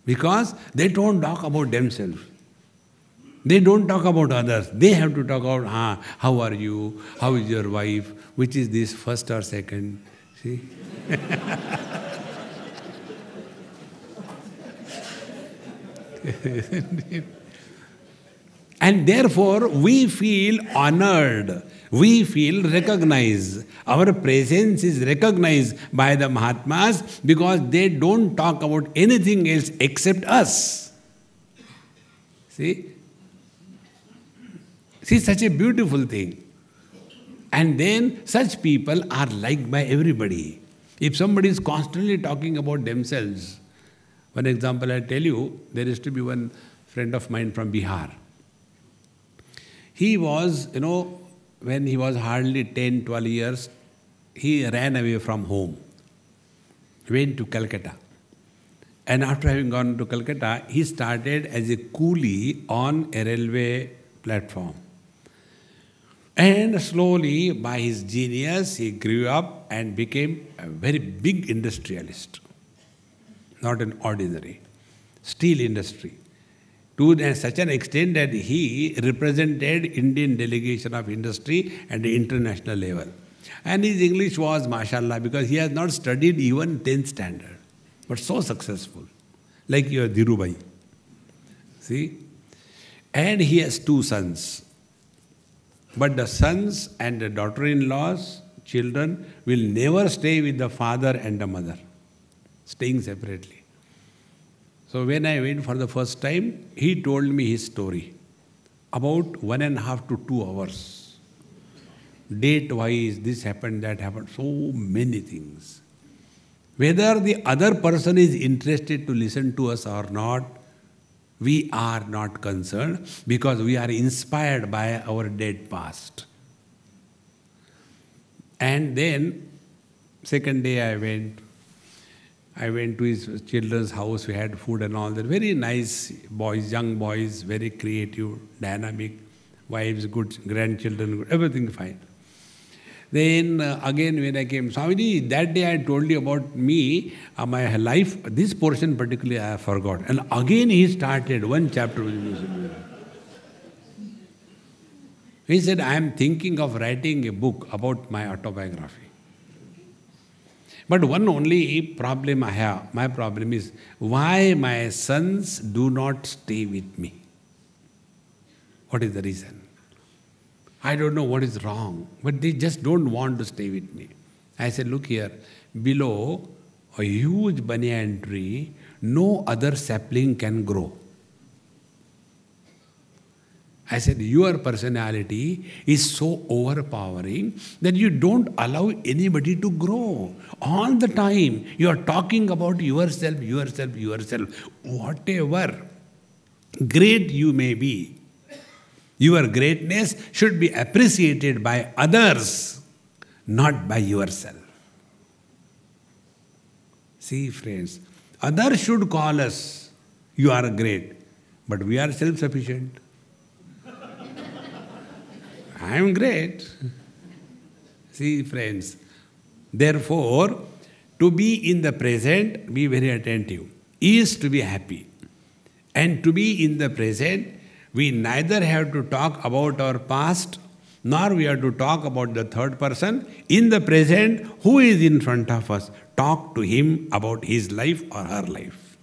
Because they don't talk about themselves. They don't talk about others. They have to talk about, how are you? How is your wife? Which is this, first or second? See? And therefore, we feel honored. We feel recognized. Our presence is recognized by the Mahatmas because they don't talk about anything else except us. See? See, such a beautiful thing. And then such people are liked by everybody. If somebody is constantly talking about themselves, one example I tell you, there used to be one friend of mine from Bihar. He was, when he was hardly 10, 12 years, he ran away from home, went to Calcutta. And after having gone to Calcutta, he started as a coolie on a railway platform. And slowly, by his genius, he grew up and became a very big industrialist. Not an ordinary. Steel industry. To such an extent that he represented Indian delegation of industry at the international level. And his English was, mashallah, because he has not studied even 10th standard. But so successful. Like your Dhirubhai. See? And he has 2 sons. But the sons and the daughter-in-laws, children, will never stay with the father and the mother. Staying separately. So when I went for the first time, he told me his story. About 1.5 to 2 hours. Date-wise, this happened, that happened, so many things. Whether the other person is interested to listen to us or not, we are not concerned because we are inspired by our dead past. And then, second day I went to his children's house, we had food and all that. Very nice boys, young boys, very creative, dynamic, wives, good, grandchildren, good, everything fine. Then again when I came, Swamiji, that day I told you about me, my life, this portion particularly I forgot. And again he started one chapter. He said, I am thinking of writing a book about my autobiography. But one only problem I have, my problem is, why my sons do not stay with me? What is the reason? I don't know what is wrong, but they just don't want to stay with me. I said, look here, below a huge banyan tree, no other sapling can grow. I said, your personality is so overpowering that you don't allow anybody to grow. All the time, you are talking about yourself, yourself, yourself. Whatever great you may be, your greatness should be appreciated by others, not by yourself. See, friends, others should call us, you are great, but we are self-sufficient. I am great. See, friends, therefore, to be in the present, be very attentive, is to be happy. And to be in the present, we neither have to talk about our past, nor we have to talk about the third person. In the present, who is in front of us? Talk to him about his life or her life.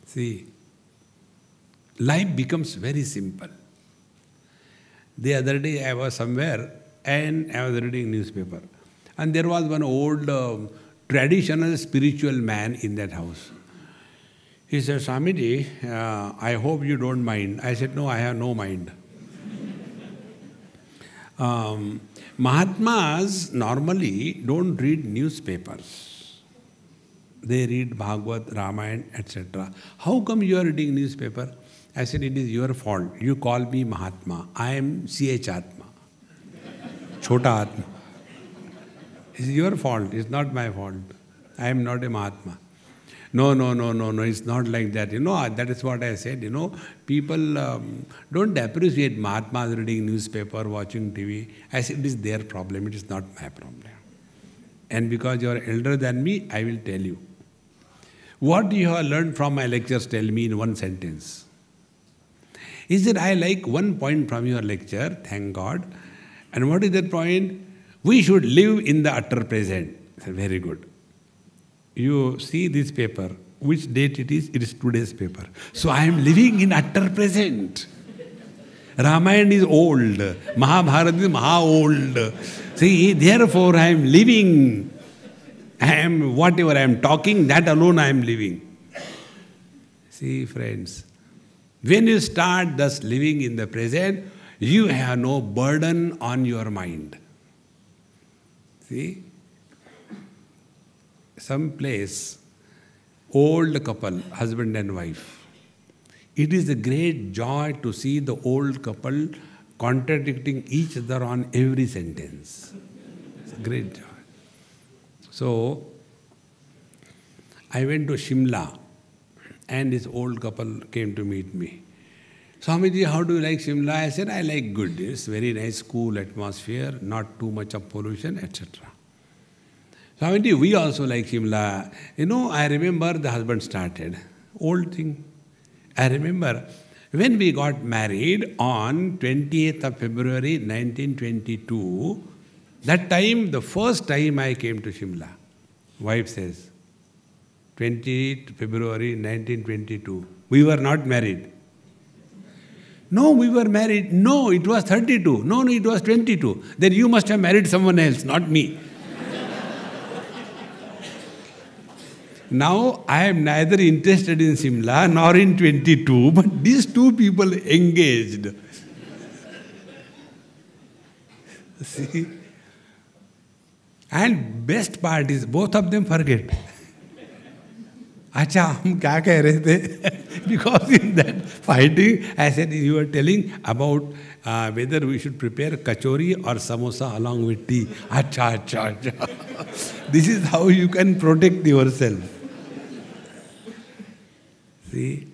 See, life becomes very simple. The other day I was somewhere and I was reading newspaper. And there was one old traditional spiritual man in that house. He said, Swamiji, I hope you don't mind. I said, no, I have no mind. Mahatmas normally don't read newspapers. They read Bhagavad, Ramayana, etc. How come you are reading newspaper? I said, it is your fault. You call me Mahatma. I am C.H. Atma. Chota Atma. It's your fault. It's not my fault. I am not a Mahatma. No, it's not like that. That is what I said. People don't appreciate Mahatmas reading newspaper, watching TV. I said, it is their problem. It is not my problem. And because you are elder than me, I will tell you. What you have learned from my lectures, tell me in one sentence. Is that I like one point from your lecture, thank God. And what is that point? We should live in the utter present. I said, very good. You see this paper, which date it is? It is today's paper. So I am living in utter present. Ramayana is old. Mahabharata is maha-old. See, therefore I am living. Whatever I am talking, that alone I am living. See, friends, when you start thus living in the present, you have no burden on your mind. See? Some place, old couple, husband and wife. It is a great joy to see the old couple contradicting each other on every sentence. It's a great joy. So, I went to Shimla and this old couple came to meet me. Swamiji, how do you like Shimla? I said, I like good. It's very nice, cool atmosphere, not too much of pollution, etc. Swamiji, we also like Shimla. I remember the husband started. Old thing. I remember when we got married on 28th of February 1922, that time, the first time I came to Shimla. Wife says, 28th February 1922. We were not married. No, we were married. No, it was 32. No, it was 22. Then you must have married someone else, not me. Now, I am neither interested in Shimla nor in 22, but these two people engaged. See? And best part is, both of them forget. Acha, hum kya keh rahe the? Because in that fighting, I said, you were telling about whether we should prepare kachori or samosa along with tea. Acha. This is how you can protect yourself. See?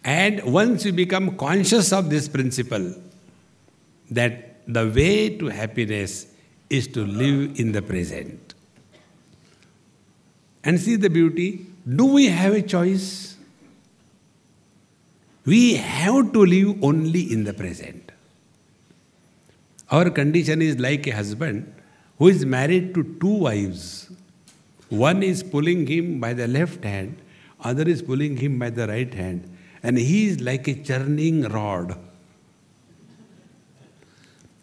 And once you become conscious of this principle, that the way to happiness is to live in the present. And see the beauty. Do we have a choice? We have to live only in the present. Our condition is like a husband who is married to two wives. One is pulling him by the left hand, other is pulling him by the right hand, and he is like a churning rod.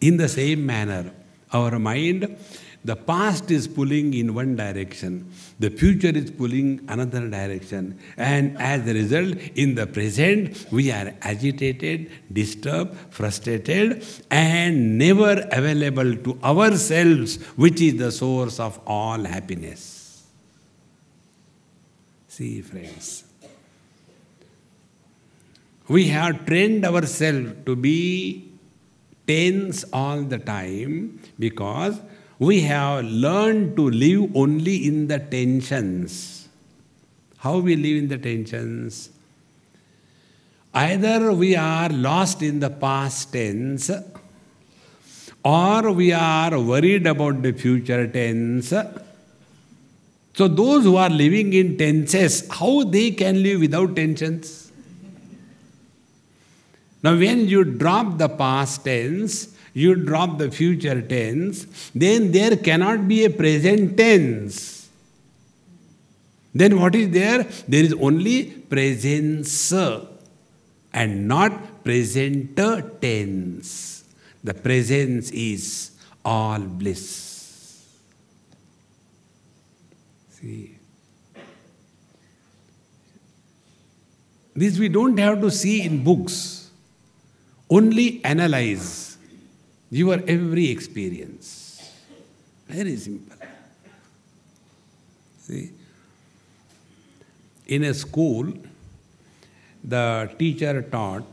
In the same manner, our mind, the past is pulling in one direction, the future is pulling another direction, and as a result, in the present, we are agitated, disturbed, frustrated, and never available to ourselves, which is the source of all happiness. See, friends, we have trained ourselves to be tense all the time because we have learned to live only in the tensions. How we live in the tensions? Either we are lost in the past tense, or we are worried about the future tense. So those who are living in tenses, how they can live without tensions? Now when you drop the past tense, you drop the future tense, then there cannot be a present tense. Then what is there? There is only presence and not present tense. The presence is all bliss. See, this we don't have to see in books. Only analyze your every experience. Very simple. See, in a school, the teacher taught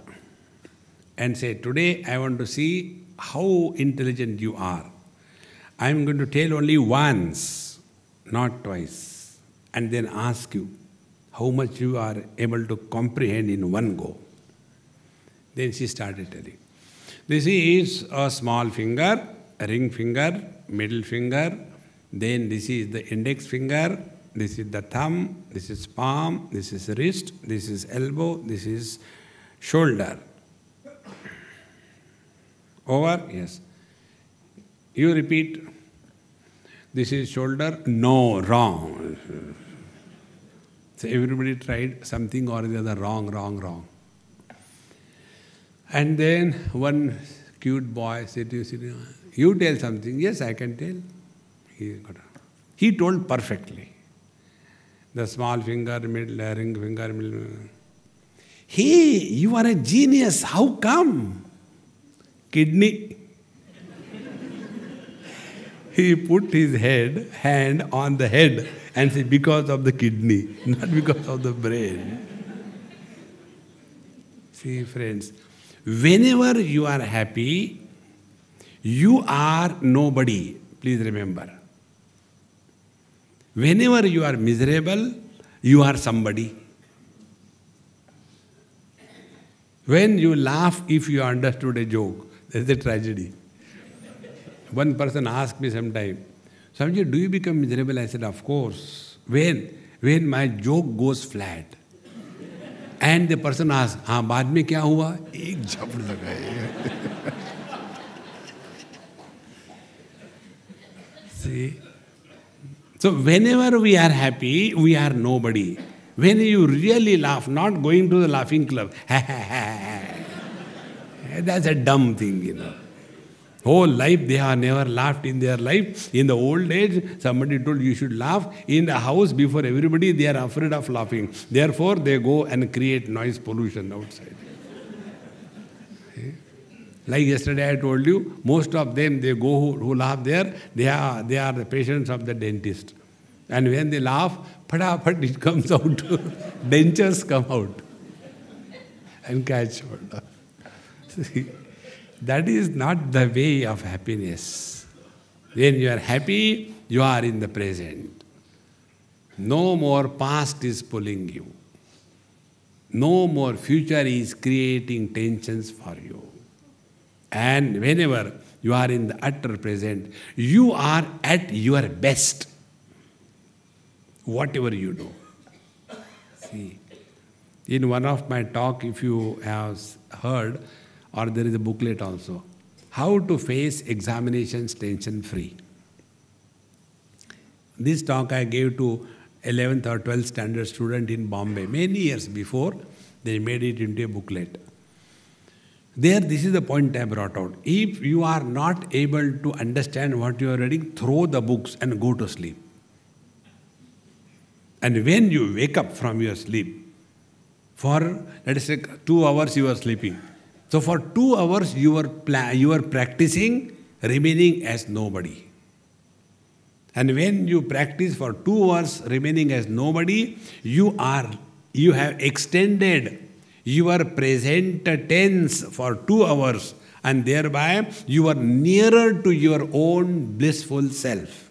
and said, today I want to see how intelligent you are. I am going to tell only once, not twice, and then ask you how much you are able to comprehend in one go. Then she started telling. This is a small finger, a ring finger, middle finger, then this is the index finger, this is the thumb, this is palm, this is wrist, this is elbow, this is shoulder. Over? Yes. You repeat. This is shoulder. No, wrong. So everybody tried something or the other, wrong, wrong, wrong. And then one cute boy said to you, you tell something. Yes, I can tell. He told perfectly. The small finger, middle, ring finger, middle. Hey, you are a genius. How come? Kidney. He put his hand on the head and said, because of the kidney, not because of the brain. See, friends, whenever you are happy, you are nobody. Please remember. Whenever you are miserable, you are somebody. When you laugh, if you understood a joke, that's a tragedy. One person asked me sometime, Swamiji, do you become miserable? I said, of course. When my joke goes flat. And the person asked, हाँ बाद में क्या हुआ? एक झपड़ लगाए. See? So whenever we are happy, we are nobody. When you really laugh, not going to the laughing club, that's a dumb thing, you know. Whole life they have never laughed in their life. In the old age, somebody told you should laugh. In the house before everybody, they are afraid of laughing. Therefore, they go and create noise pollution outside. Like yesterday I told you, most of them, they go who laugh there, they are the patients of the dentist. And when they laugh, padafat it comes out. Dentures come out. And catch hold. See, that is not the way of happiness. When you are happy, you are in the present. No more past is pulling you. No more future is creating tensions for you. And whenever you are in the utter present, you are at your best. Whatever you do. See, in one of my talk, if you have heard, or there is a booklet also, how to face examinations tension-free. This talk I gave to 11th or 12th standard student in Bombay many years before. They made it into a booklet. There, this is the point I brought out. If you are not able to understand what you are reading, throw the books and go to sleep. And when you wake up from your sleep, for let us say 2 hours you are sleeping. So for 2 hours you are practicing remaining as nobody. And when you practice for 2 hours remaining as nobody, you have extended your present tense for 2 hours, and thereby you are nearer to your own blissful self.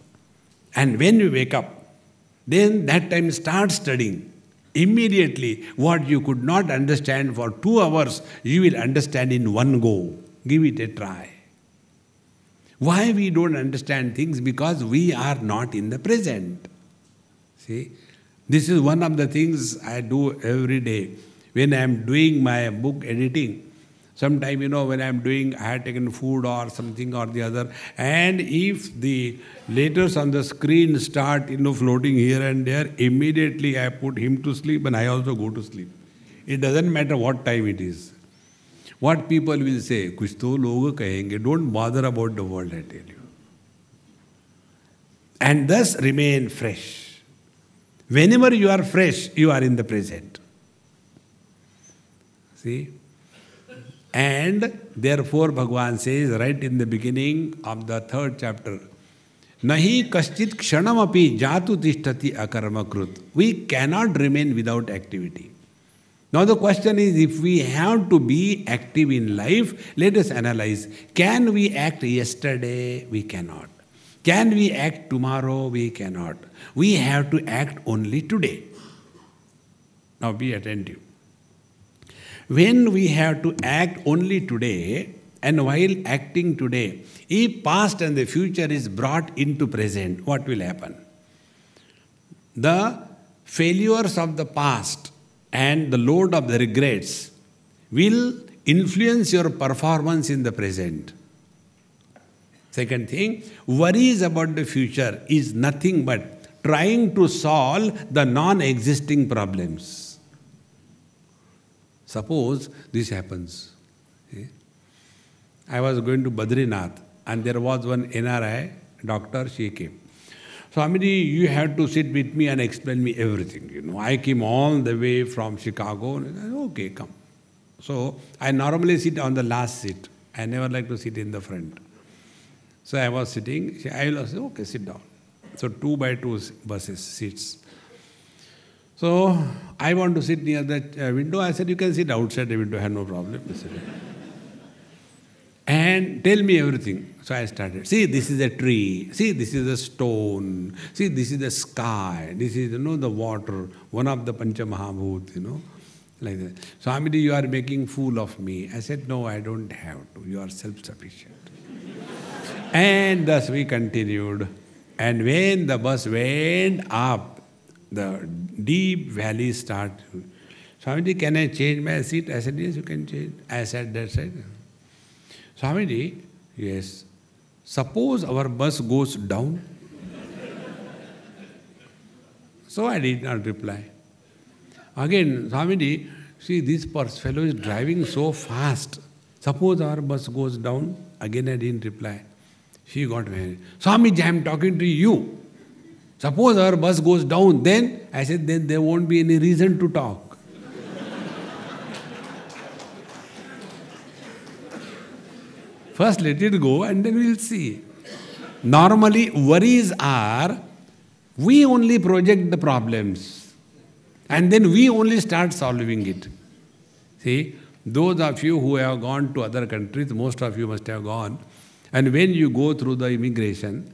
And when you wake up, then that time start studying. Immediately, what you could not understand for 2 hours, you will understand in one go. Give it a try. Why we don't understand things? Because we are not in the present. See, this is one of the things I do every day. When I am doing my book editing, sometime, when I am doing, I had taken food or something or the other, and if the letters on the screen start, floating here and there, immediately I put him to sleep and I also go to sleep. It doesn't matter what time it is. What people will say, kuch to log kahenge, don't bother about the world, I tell you. And thus remain fresh. Whenever you are fresh, you are in the present. See? And therefore Bhagavan says right in the beginning of the 3rd chapter, Nahi kaschit kshanamapi jatu tishtati akarmakrut. We cannot remain without activity. Now the question is, if we have to be active in life, let us analyze. Can we act yesterday? We cannot. Can we act tomorrow? We cannot. We have to act only today. Now be attentive. When we have to act only today, and while acting today, if past and the future is brought into present, what will happen? The failures of the past and the load of the regrets will influence your performance in the present. Second thing, worries about the future is nothing but trying to solve the non-existing problems. Suppose this happens. I was going to Badrinath and there was one NRI doctor, she came. Swamiji, you had to sit with me and explain me everything. I came all the way from Chicago. Okay, come. So I normally sit on the last seat. I never like to sit in the front. So I was sitting. I will say, okay, sit down. So 2 by 2 buses, seats. So I want to sit near the window. I said, you can sit outside the window, I have no problem. And tell me everything. So I started. See, this is a tree. See, this is a stone. See, this is the sky. This is, the water. One of the Pancha Mahabhut, like that. Swamiji, you are making fool of me. I said, no, I don't have to. You are self-sufficient. And thus we continued. And when the bus went up, the deep valley started. Swamiji, can I change my seat? I said, yes, you can change. I sat that side. Swamiji, yes. Suppose our bus goes down. So I did not reply. Again, Swamiji, see, this fellow is driving so fast. Suppose our bus goes down. Again, I didn't reply. She got very, Swamiji, I am talking to you. Suppose our bus goes down, then I said, then there won't be any reason to talk. First let it go and then we'll see. Normally worries are, we only project the problems and then we only start solving it. See, those of you who have gone to other countries, most of you must have gone, and when you go through the immigration,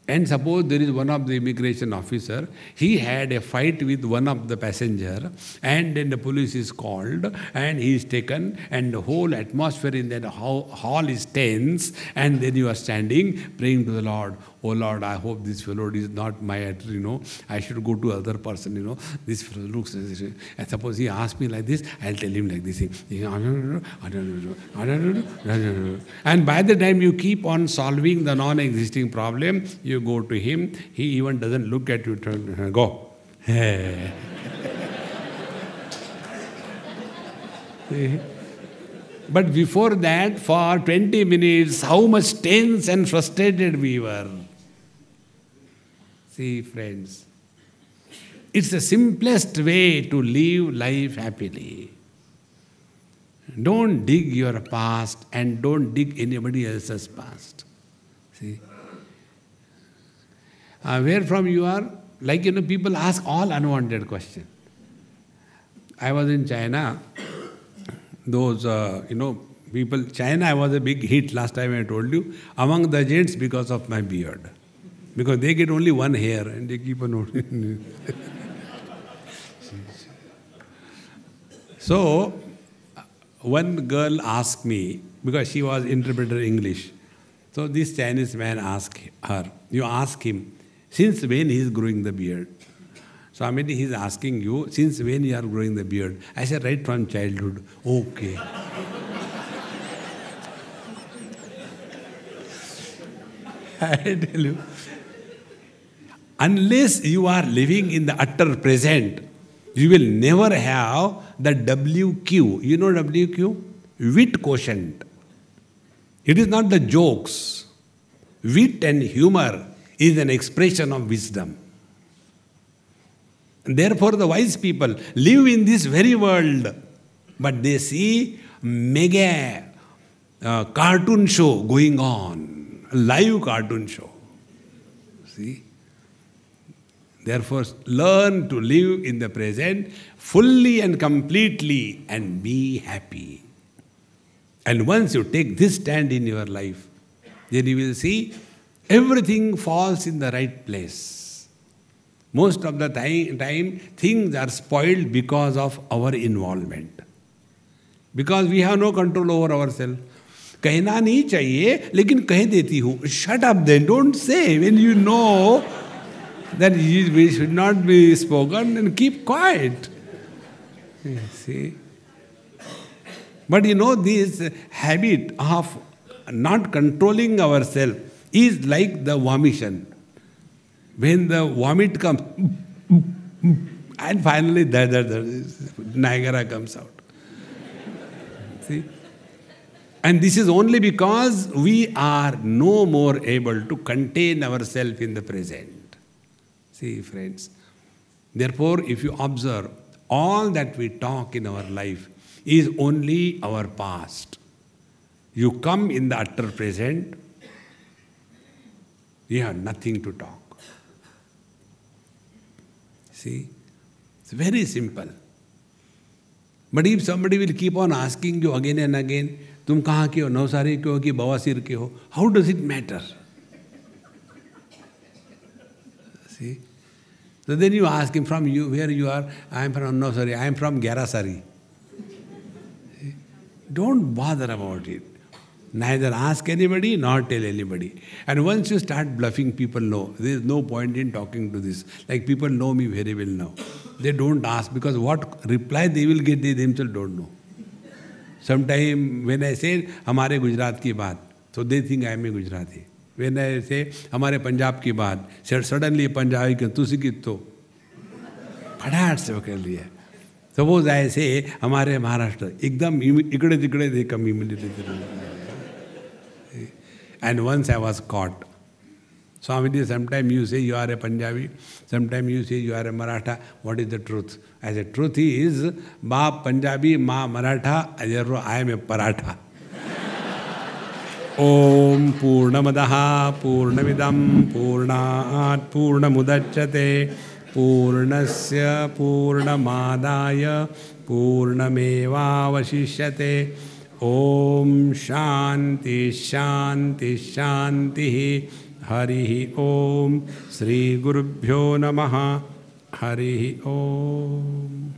and suppose there is one of the immigration officer, he had a fight with one of the passenger, and then the police is called, and he is taken, and the whole atmosphere in that hall is tense, and then you are standing, praying to the Lord, oh Lord, I hope this fellow is not my, I should go to other person, this fellow looks, and suppose he asks me like this, I'll tell him like this, and by the time you keep on solving the non-existing problem, you go to him, he even doesn't look at you, go. But before that, for 20 minutes, how much tense and frustrated we were. See, friends, it's the simplest way to live life happily. Don't dig your past and don't dig anybody else's past. See? Where from you are? Like, people ask all unwanted questions. I was in China. Those, people, China was a big hit last time I told you, among the gents because of my beard. Because they get only one hair and they keep on So, one girl asked me, because she was interpreter English, so this Chinese man asked her, you ask him, since when he is growing the beard? Swamiji, he is asking you, since when you are growing the beard? I said, right from childhood. Okay. I tell you, unless you are living in the utter present, you will never have the WQ. You know WQ? Wit quotient. It is not the jokes. Wit and humor is an expression of wisdom. And therefore, the wise people live in this very world, but they see mega cartoon show going on, a live cartoon show. See? Therefore, learn to live in the present fully and completely and be happy. And once you take this stand in your life, then you will see everything falls in the right place. Most of the time, things are spoiled because of our involvement. Because we have no control over ourselves. कहना नहीं चाहिए, लेकिन कह देती हूँ. Shut up then, don't say when you know that we should not be spoken, and keep quiet. You see? But you know, this habit of not controlling ourselves is like the vomition. When the vomit comes, and finally Niagara comes out. See? And this is only because we are no more able to contain ourselves in the present. See, friends. Therefore, if you observe, all that we talk in our life is only our past. You come in the utter present, you have nothing to talk. See? It's very simple. But if somebody will keep on asking you again and again, तुम कहाँ के हो, नवसारी के हो कि बवासीर के हो, how does it matter? See? So then you ask him, from you, where you are? I am from Navsari, I am from Gyarasari. Don't bother about it. Neither ask anybody nor tell anybody. And once you start bluffing, people know. There is no point in talking to this. Like people know me very well now. They don't ask because what reply they will get, they themselves don't know. Sometime when I say, हमारे गुजरात की बात, so they think I am a Gujarati. When I say, हमारे पंजाब की बात, suddenly Punjabi के तुसी की तो फटाट से कर लिया. Suppose I say, हमारे महाराष्ट्र, एकदम इकड़े तिकड़े they come immediately. And once I was caught. Swamiji, sometimes you say you are a Punjabi, sometimes you say you are a Maratha. What is the truth? I said, truth is, Baap Punjabi, Ma Maratha, therefore I am a Paratha. Om Purnamadaha Purnamidam Purnat Purnamudachyate Purnasya Purnamadaya Purnameva Vashishyate. Om Shanti Shanti Shanti Harihi Om Sri Gurubhyo Namaha Harihi Om.